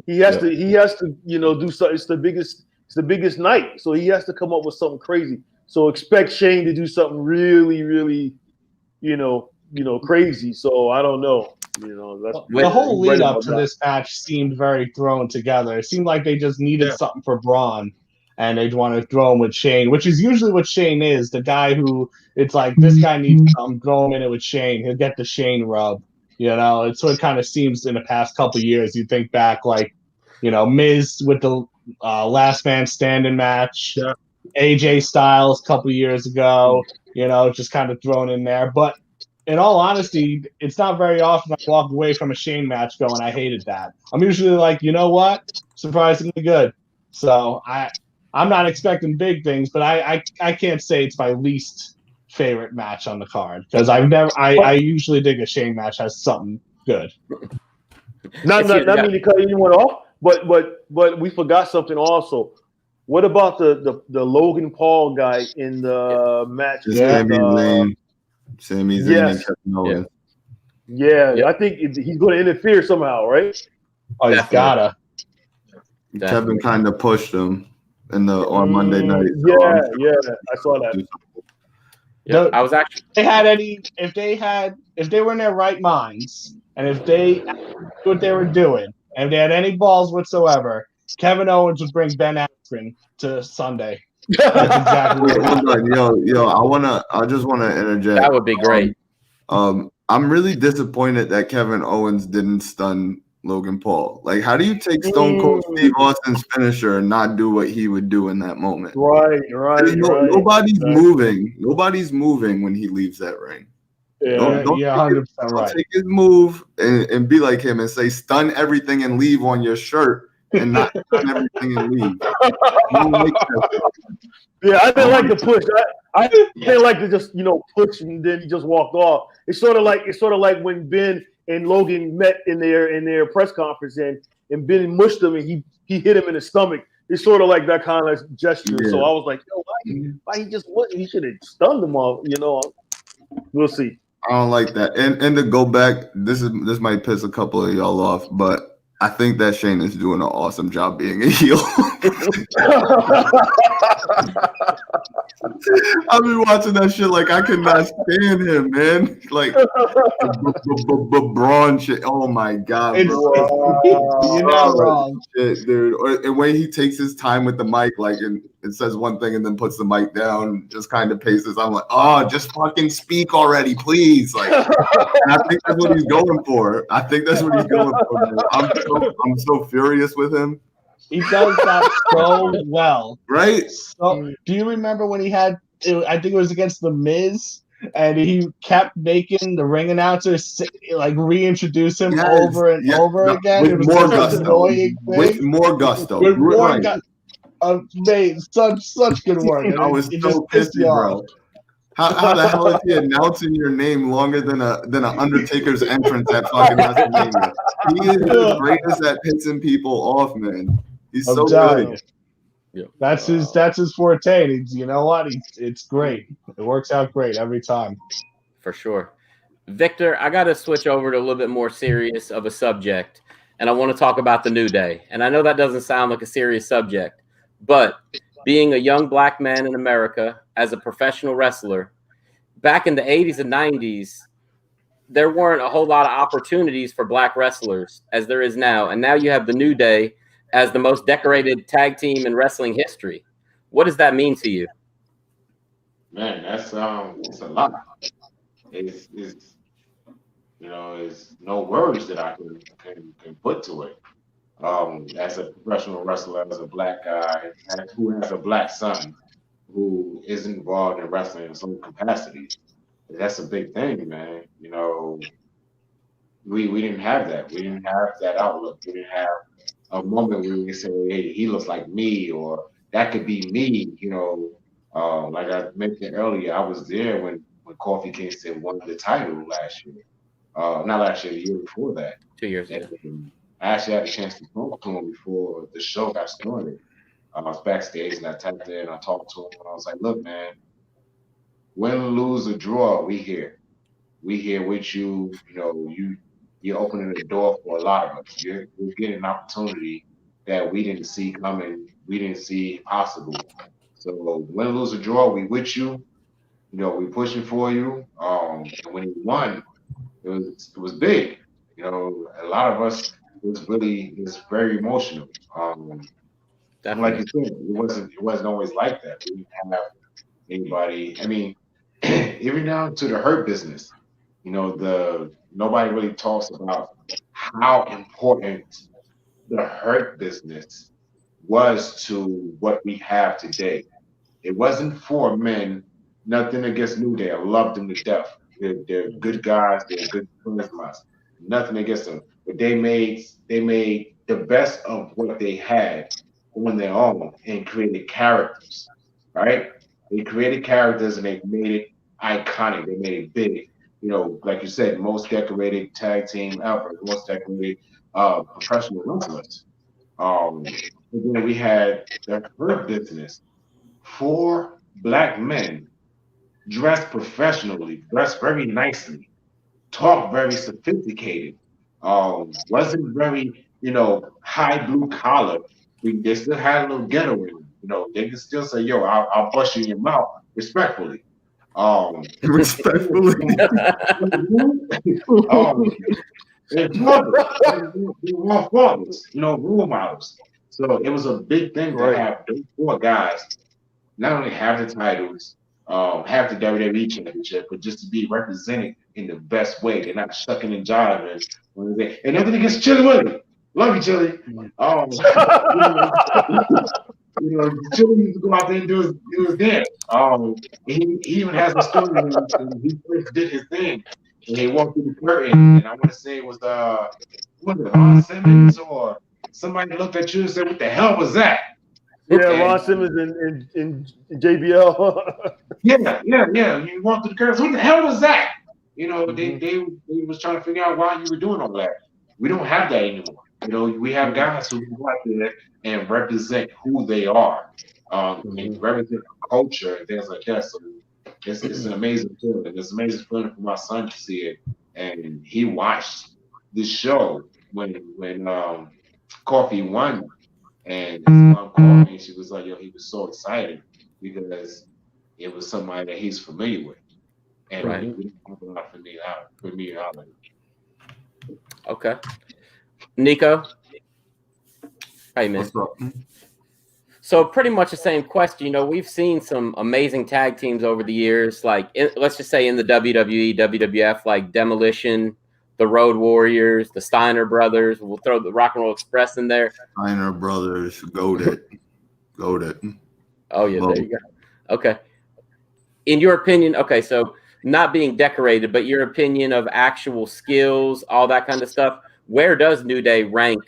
he has to do something. It's the biggest night, so he has to come up with something crazy. So expect Shane to do something really, really, crazy. So I don't know. The whole lead up to this match seemed very thrown together. It seemed like they just needed something for Braun, and they'd want to throw him with Shane, which is usually what Shane is. The guy who it's like this guy needs something, throw him in it with Shane. He'll get the Shane rub. It's what it kind of seems in the past couple of years. You think back, Miz with the Last Man Standing match, AJ Styles a couple of years ago, just kind of thrown in there. But in all honesty, it's not very often I walk away from a Shane match going, I hated that. I'm usually like, you know what? Surprisingly good. So I'm not expecting big things, but I can't say it's my least favorite match on the card because I usually dig a Shane match has something good. Not mean to cut anyone off, but we forgot something also. What about the Logan Paul guy in the match? Sami Zayn and Kevin Owens. Yeah, I think he's going to interfere somehow, right? Oh, he's gotta. Kevin kind of pushed him on Monday night. So I saw that. Yeah, I was actually. If they were in their right minds, and if they knew what they were doing, and if they had any balls whatsoever, Kevin Owens would bring Ben Askren to Sunday. That's exactly what happened. I just wanna interject. That would be great. I'm really disappointed that Kevin Owens didn't stun Logan Paul. Like, how do you take Stone Cold Steve Austin's finisher and not do what he would do in that moment? Right. Nobody's moving. Nobody's moving when he leaves that ring. Don't 100% right. Take his move and be like him and say stun everything and leave on your shirt and not stun everything and leave. Yeah, I didn't like the push. I didn't like to just push and then he just walked off. It's sort of like when Ben and Logan met in their press conference and Ben mushed him and he hit him in the stomach. It's sort of like that kind of gesture. Yeah. So I was like, why he just wasn't? He should have stunned him off. We'll see. I don't like that. And to go back, this might piss a couple of y'all off, but I think that Shane is doing an awesome job being a heel. I've been watching that shit like I could not stand him, man. Like Braun shit. Oh my god, bro. You're not wrong, shit, dude. And when he takes his time with the mic, like and says one thing and then puts the mic down, just kind of paces. I'm like, oh, just fucking speak already, please. Like, and I think that's what he's going for. I'm so furious with him. He does that so well. Right? So, do you remember when he had, I think it was against The Miz, and he kept making the ring announcer reintroduce him over and over again? With more gusto. With more gusto. With more gusto. Made such good work. I was so pissed, bro. How the hell is he announcing your name longer than a Undertaker's entrance at fucking WrestleMania? He is the greatest at pissing people off, man. He's so good. Yeah. That's his forte. You know what? It's great. It works out great every time. For sure. Victor, I got to switch over to a little bit more serious of a subject, and I want to talk about the New Day. And I know that doesn't sound like a serious subject, but being a young black man in America as a professional wrestler, back in the 80s and 90s, there weren't a whole lot of opportunities for black wrestlers as there is now. And now you have the New Day as the most decorated tag team in wrestling history. What does that mean to you? Man, that's it's a lot. It's no words that I can put to it. As a professional wrestler, as a black guy who has a black son who is involved in wrestling in some capacity, that's a big thing, man. We didn't have that. We didn't have that outlook. We didn't have a moment where we say, hey, he looks like me, or that could be me. Like I mentioned earlier, I was there when Kofi Kingston won the title last year. Not last year, the year before that. 2 years ago. I actually had a chance to talk to him before the show got started. I was backstage and I tapped in and I talked to him and I was like, look, man, win, lose, or draw, we here. We here with you. You're opening the door for a lot of us. You're getting an opportunity that we didn't see coming, we didn't see possible. So win, lose, or draw, we with you. We pushing for you. And when he won, it was big. A lot of us, it's very emotional. Like you said, it wasn't always like that. We didn't have anybody. I mean, even down to the Hurt Business, nobody really talks about how important the Hurt Business was to what we have today. It wasn't for men. Nothing against New Day. I loved them to death. They're good guys. They're good friends of us. Nothing against them, but they made the best of what they had on their own and created characters. Right? They created characters and they made it iconic. They made it big. You know, like you said, most decorated tag team ever, most decorated professional wrestlers. And then we had the Hurt Business. 4 black men dressed professionally, dressed very nicely, talked very sophisticated. Wasn't very, high blue collar. They still had a little ghetto in them. You know, they can still say, "Yo, I'll bust you in your mouth," respectfully. Respectfully. They're fathers, role models. So it was a big thing to have those 4 guys not only have the titles, have the WWE championship, but just to be represented in the best way. They're not shucking and jiving. And nothing against Chili Willy. Love you, Chili. Chili used to go out there and do his dance. He even has a story when he first did his thing. And he walked through the curtain, and I want to say it was Ron Simmons or somebody looked at you and said, "What the hell was that?" Yeah, Ron Simmons and JBL. Yeah. You walked through the curtain. What the hell was that? They was trying to figure out why you were doing all that. We don't have that anymore. We have guys who go out there and represent who they are, and represent culture and things like that. So it's an amazing feeling. It's an amazing feeling for my son to see it. And he watched this show when Coffee won. And his mom called me and she was like, "Yo, he was so excited because it was somebody that he's familiar with." And we didn't have a lot of familiarity. Okay. Nico? Hey, man. What's up? So pretty much the same question. We've seen some amazing tag teams over the years, like let's just say in the WWE, WWF, like Demolition, the Road Warriors, the Steiner Brothers. We'll throw the Rock and Roll Express in there. Steiner Brothers, goated. Oh yeah, there you go. Okay. In your opinion, okay, so not being decorated, but your opinion of actual skills, all that kind of stuff. Where does New Day rank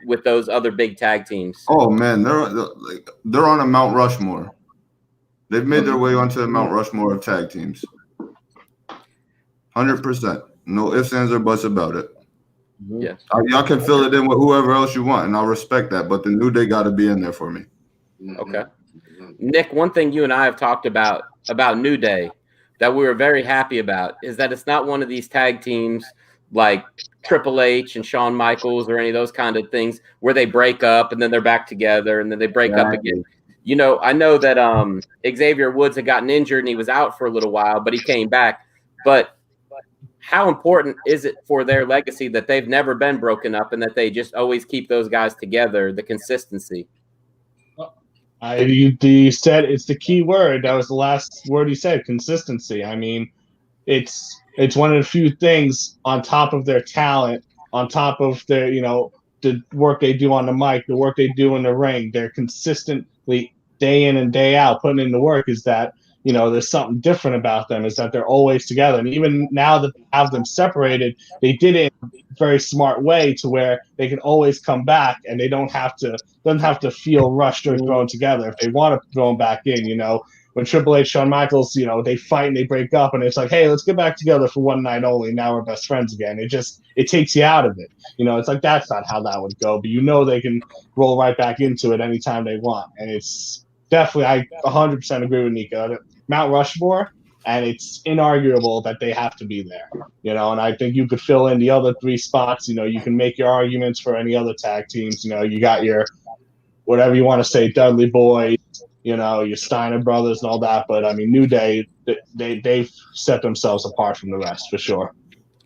with those other big tag teams? Oh man, they're on a Mount Rushmore. They've made their way onto the Mount Rushmore of tag teams. 100%. No ifs, ands, or buts about it. Yeah. Y'all can fill it in with whoever else you want, and I'll respect that. But the New Day got to be in there for me. Okay. Nick, one thing you and I have talked about New Day that we were very happy about is that it's not one of these tag teams like Triple H and Shawn Michaels or any of those kind of things where they break up and then they're back together and then they break up again. I know that Xavier Woods had gotten injured and he was out for a little while, but he came back. But how important is it for their legacy that they've never been broken up and that they just always keep those guys together, the consistency? You said it's the key word. That was the last word you said, consistency. I mean, it's one of the few things on top of their talent, on top of their, the work they do on the mic, the work they do in the ring. They're consistently day in and day out putting in the work is that, there's something different about them is that they're always together. And even now that they have them separated, they did it in a very smart way to where they can always come back and they don't have to feel rushed or thrown together. If they want to throw them back in, when Triple H, Shawn Michaels, they fight and they break up and it's like, hey, let's get back together for one night only. Now we're best friends again. It takes you out of it. It's like, that's not how that would go, but they can roll right back into it anytime they want. And it's definitely, I 100% agree with Nico. Mount Rushmore, and it's inarguable that they have to be there, and I think you could fill in the other 3 spots. You can make your arguments for any other tag teams. You got your, whatever you want to say, Dudley Boys, your Steiner Brothers and all that. But I mean, New Day, they've set themselves apart from the rest for sure.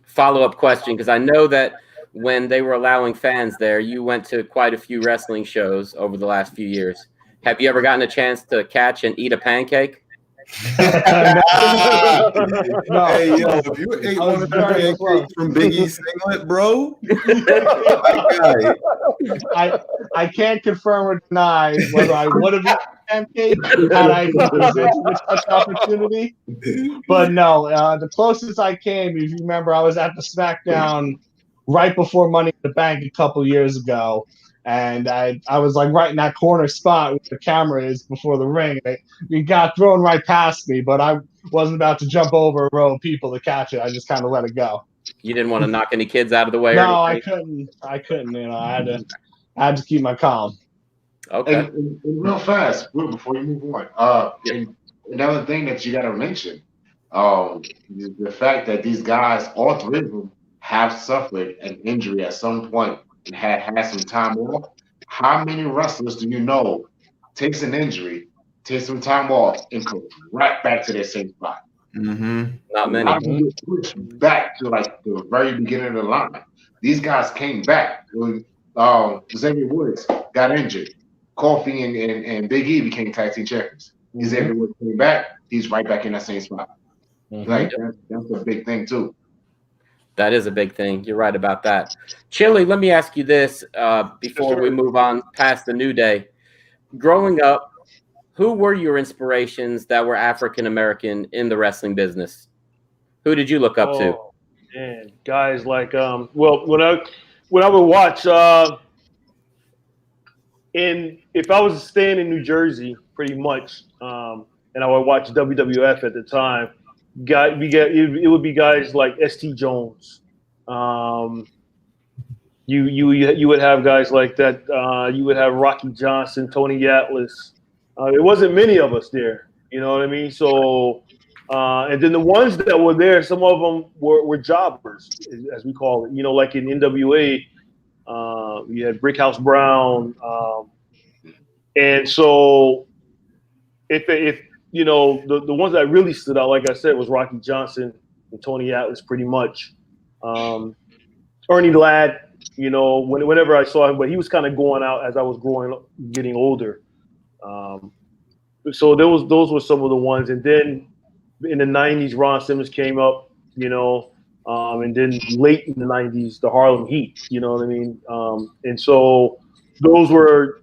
Follow-up question, because I know that when they were allowing fans there, you went to quite a few wrestling shows over the last few years. Have you ever gotten a chance to catch and eat a pancake? No. Hey, yo, if you ate one of the pancakes from Biggie's singlet, bro, I can't confirm or deny whether I would have pancake had I been presented with such opportunity. But no, the closest I came, if you remember, I was at the SmackDown right before Money in the Bank a couple years ago. And I was like right in that corner spot where the camera is before the ring. It got thrown right past me, but I wasn't about to jump over a row of people to catch it. I just kind of let it go. You didn't want to knock any kids out of the way? No, or I couldn't. You know, I had to keep my calm. Okay. And real fast, before you move on, and another thing that you got to mention, the fact that these guys, all three of them, have suffered an injury at some point and had some time off. How many wrestlers do you know takes an injury, takes some time off, and comes right back to their same spot? Mm-hmm. Not many. How do you switch back to like the very beginning of the line? These guys came back. Xavier Woods got injured. Kofi and Big E became tag team champions. Xavier Woods came back. He's right back in that same spot. Like that's a big thing too. That is a big thing. You're right about that. Chili, let me ask you this before we move on past the New Day. Growing up, who were your inspirations that were African American in the wrestling business? Who did you look up to? Man, guys like well, when I would watch if I was staying in New Jersey, pretty much, and I would watch WWF at the time. It would be guys like St. Jones. You would have guys like that. You would have Rocky Johnson, Tony Atlas. There wasn't many of us there. You know what I mean? So, and then the ones that were there, some of them were jobbers, as we call it. You know, like in NWA, you had Brickhouse Brown, and so if you know, the ones that really stood out, like I said, was Rocky Johnson and Tony Atlas, pretty much. Ernie Ladd, you know, whenever I saw him, but he was kind of going out as I was getting older. So those were some of the ones. And then in the 90s, Ron Simmons came up, you know, and then late in the 90s, the Harlem Heat, you know what I mean? And so those were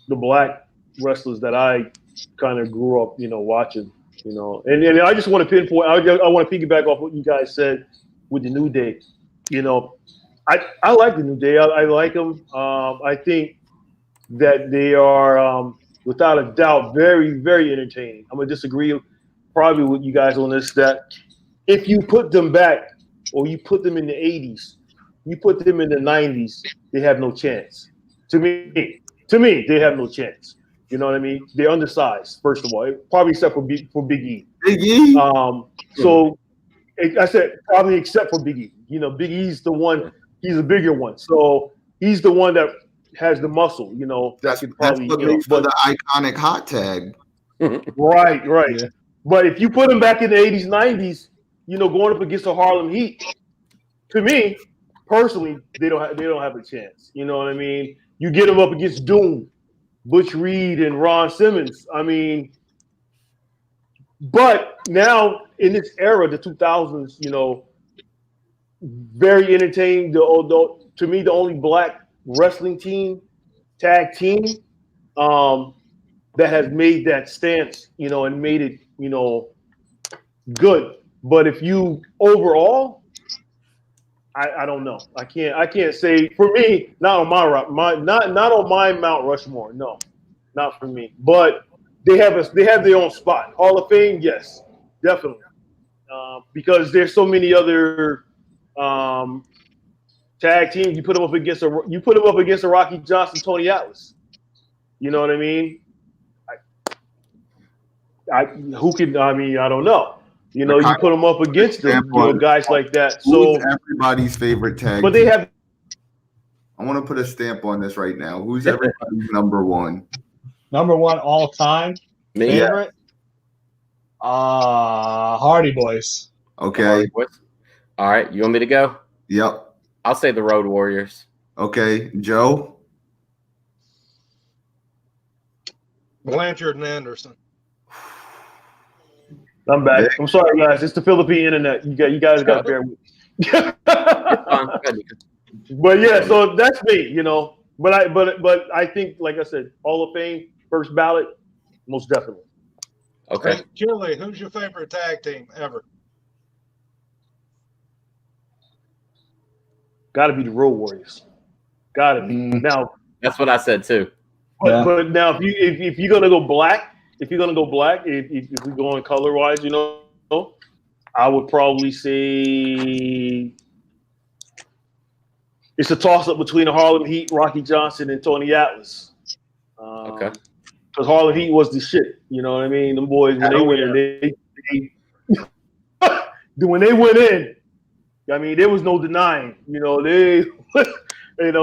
the black wrestlers that I kind of grew up, you know, watching, you know. And I just want to pinpoint, I want to piggyback off what you guys said with the New Day. You know, I like the New Day. I like them. I think that they are, without a doubt, very, very entertaining. I'm going to disagree probably with you guys on this, that if you put them back or you put them in the 80s, you put them in the 90s, they have no chance. To me, they have no chance. You know what I mean? They're undersized, first of all, probably except for Big E. Big E? So I said probably except for Big E. You know, Big E's the one, he's a bigger one. So he's the one that has the muscle, you know. That's what makes for the iconic hot tag. Right. Yeah. But if you put him back in the 80s, 90s, you know, going up against the Harlem Heat, to me, personally, they don't have a chance. You know what I mean? You get them up against Doom, Butch Reed, and Ron Simmons. I mean, but now in this era, the 2000s, you know, very entertaining. To me, the only black wrestling tag team, that has made that stance, you know, and made it, you know, good. But if you overall, I don't know. I can't say for me. Not on not on my Mount Rushmore. No, not for me. But they have their own spot. Hall of Fame, yes, definitely. Because there's so many other tag teams. You put them up against a Rocky Johnson, Tony Atlas. You know what I mean? I don't know. You know, you put them up against them, you know, guys like that. So who's everybody's favorite tag but they have. I want to put a stamp on this right now. Who's everybody's number one? Number one all time favorite? Hardy Boys. Okay. Hardy Boys. All right. You want me to go? Yep. I'll say the Road Warriors. Okay. Joe? Blanchard and Anderson. I'm back. I'm sorry, guys. It's the Philippine internet. You guys got to bear with me. But yeah, so that's me. You know, but I think, like I said, Hall of Fame, first ballot, most definitely. Okay. Hey, Chili, who's your favorite tag team ever? Got to be the Road Warriors. Got to be. Now, That's what I said too. but now if you're gonna go black, if we go on color wise, I would probably say it's a toss up between the Harlem Heat, Rocky Johnson, and Tony Atlas. Okay. Because Harlem Heat was the shit. You know what I mean? Them boys when they went in, when they went in, I mean there was no denying.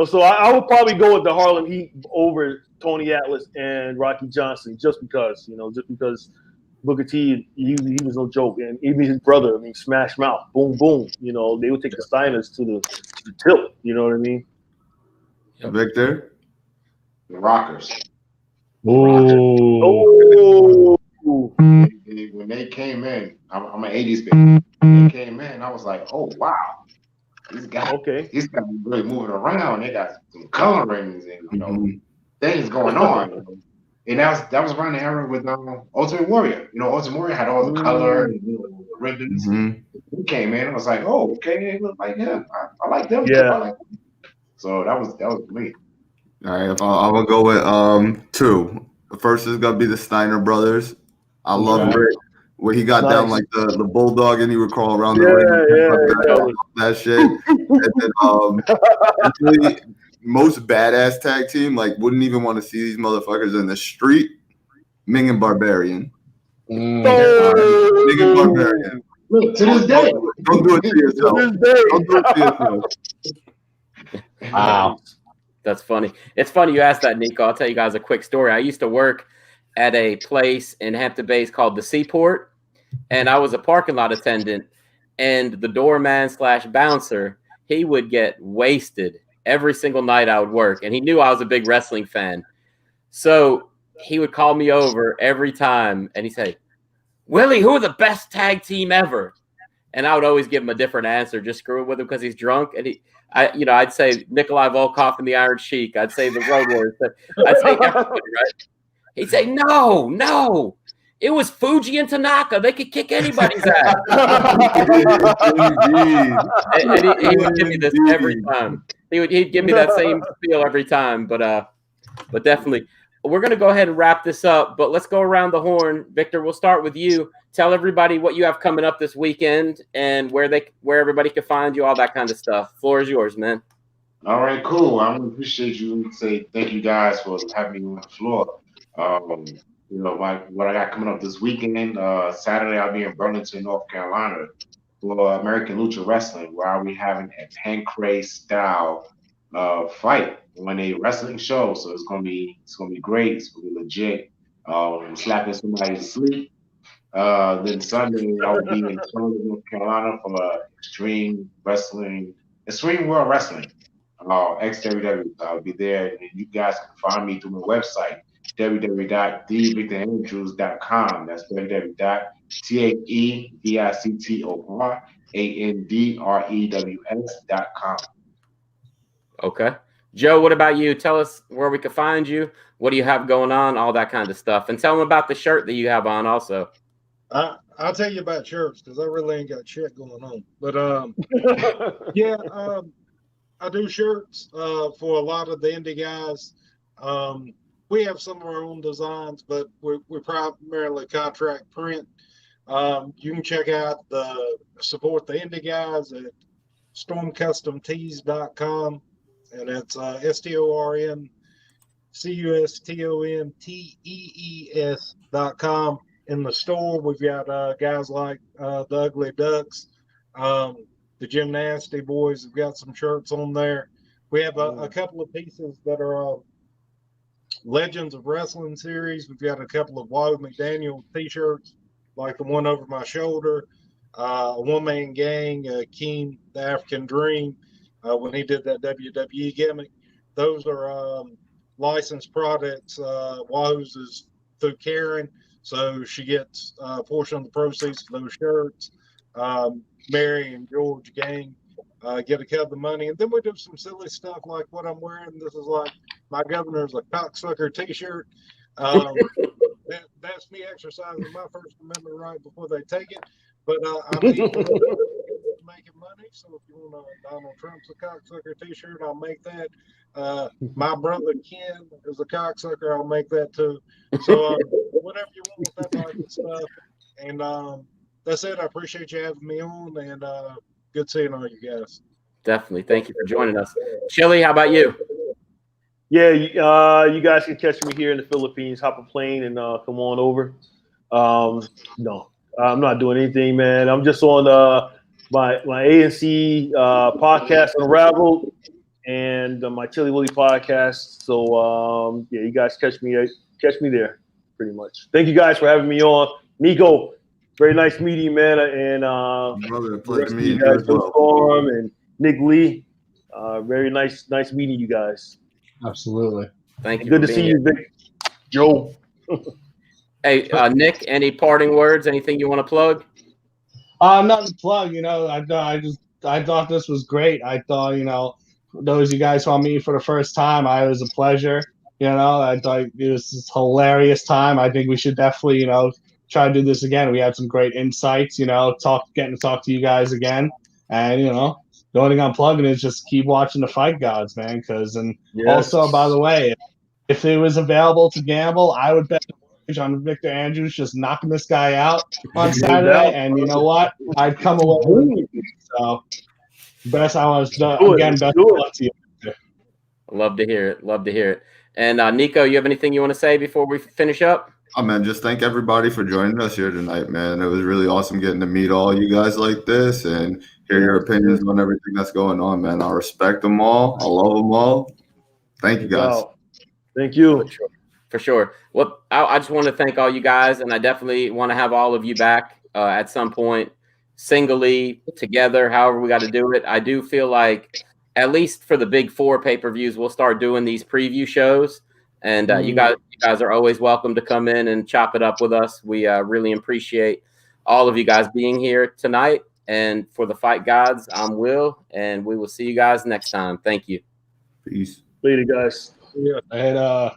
So I would probably go with the Harlem Heat over Tony Atlas and Rocky Johnson just because Booker T, he was no joke, and even his brother, I mean, Smash Mouth, boom, boom. They would take the Steiners to the tilt. You know what I mean? Victor? The Rockers. Oh. When they came in, I'm an 80s baby. When they came in, I was like, oh, wow. These guys really moving around. They got some colorings and, things going on. And that was around the era with Ultimate Warrior. Ultimate Warrior had all the color and the ribbons. He came in, I was like, oh, okay, they look like him. I like them. Yeah. I like them. So that was me. All right, I'm gonna go with two. The first is gonna be the Steiner brothers. I love Rick where he got down like the bulldog and he would crawl around the ring. That shit. And then actually, most badass tag team wouldn't even want to see these motherfuckers in the street. Ming and Barbarian. Ming and Barbarian. Look, to this day. Don't do it to yourself. Don't do it to yourself. Wow. That's funny. It's funny you asked that, Nico. I'll tell you guys a quick story. I used to work at a place in Hampton Bays called the Seaport, and I was a parking lot attendant, and the doorman / bouncer, he would get wasted every single night I would work, and he knew I was a big wrestling fan. So he would call me over every time, and he'd say, Willie, who are the best tag team ever? And I would always give him a different answer, just screwing with him because he's drunk. And I'd say Nikolai Volkov and the Iron Sheik. I'd say the Road Warriors. I'd say everybody, right? He'd say, no. It was Fuji and Tanaka. They could kick anybody's ass. and he would give me this every time. He'd give me that same spiel every time. But definitely, we're going to go ahead and wrap this up. But let's go around the horn. Victor, we'll start with you. Tell everybody what you have coming up this weekend and where everybody can find you, all that kind of stuff. Floor is yours, man. All right, cool. I really appreciate you. Say thank you guys for having me on the floor. What I got coming up this weekend. Saturday, I'll be in Burlington, North Carolina, for American Lucha Wrestling, where I'll be having a pancrase style fight on a wrestling show. So it's gonna be great. It's gonna be legit. Slapping somebody to sleep. Then Sunday, I'll be in Charlotte, North Carolina for Extreme World Wrestling. XWW. I'll be there, and you guys can find me through my website, www.thevictorandrews.com. That's www.thevictorandrews.com. Okay. Joe, what about you? Tell us where we can find you. What do you have going on? All that kind of stuff. And tell them about the shirt that you have on also. I'll tell you about shirts because I really ain't got shit going on. But I do shirts for a lot of the indie guys. We have some of our own designs, but we primarily contract print. You can check out support the indie guys at stormcustomtees.com, and it's stormcustomtees.com. In the store, we've got guys like the Ugly Ducks, the Gymnasty Boys have got some shirts on there. We have a couple of pieces that are Legends of Wrestling series. We've got a couple of Wahoo McDaniel t-shirts, like the one over my shoulder. A one-man gang, King, the African Dream, when he did that WWE gimmick. Those are licensed products. Wahoo's is through Karen, so she gets a portion of the proceeds of those shirts. Mary and George gang get a cut of the money, and then we do some silly stuff like what I'm wearing. This is like my governor's a cocksucker t-shirt. that's me exercising my First Amendment right before they take it. But I'm making money, so if you want a Donald Trump's a cocksucker T-shirt, I'll make that. My brother Ken is a cocksucker, I'll make that too. So whatever you want with that type of stuff. And that's it. I appreciate you having me on, and good seeing all you guys. Definitely. Thank you for joining us. Chili, how about you? Yeah, you guys can catch me here in the Philippines. Hop a plane and come on over. No, I'm not doing anything, man. I'm just on my ANC podcast Unraveled and my Chili Willy podcast. So yeah, you guys catch me there, pretty much. Thank you guys for having me on. Nico, very nice meeting you, man. And brother, pleasure meeting you guys, as well. Storm and Nick Lee. Very nice meeting you guys. Absolutely. Thank you. Good to see you, Vic. Joe. Hey, Nick, any parting words? Anything you want to plug? Not to plug. I thought this was great. I thought, those you guys saw me for the first time, it was a pleasure. I thought it was this hilarious time. I think we should definitely, try to do this again. We had some great insights, getting to talk to you guys again. And, the only thing I'm plugging is just keep watching the Fight Gods, man. Also, by the way, if it was available to gamble, I would bet on Victor Andrews just knocking this guy out on Saturday. And you know what? I'd come away with it. So, best of luck to you. Love to hear it. Love to hear it. And Nico, you have anything you want to say before we finish up? Oh, man, just thank everybody for joining us here tonight, man. It was really awesome getting to meet all you guys like this and hear your opinions on everything that's going on, man. I respect them all. I love them all. Thank you, guys. Wow. Thank you. For sure. Well, I just want to thank all you guys, and I definitely want to have all of you back at some point, singly, together, however we got to do it. I do feel like, at least for the big 4 pay-per-views, we'll start doing these preview shows. And you guys are always welcome to come in and chop it up with us. We really appreciate all of you guys being here tonight. And for the Fight Gods, I'm Will, and we will see you guys next time. Thank you. Peace. Later, guys. Yeah. And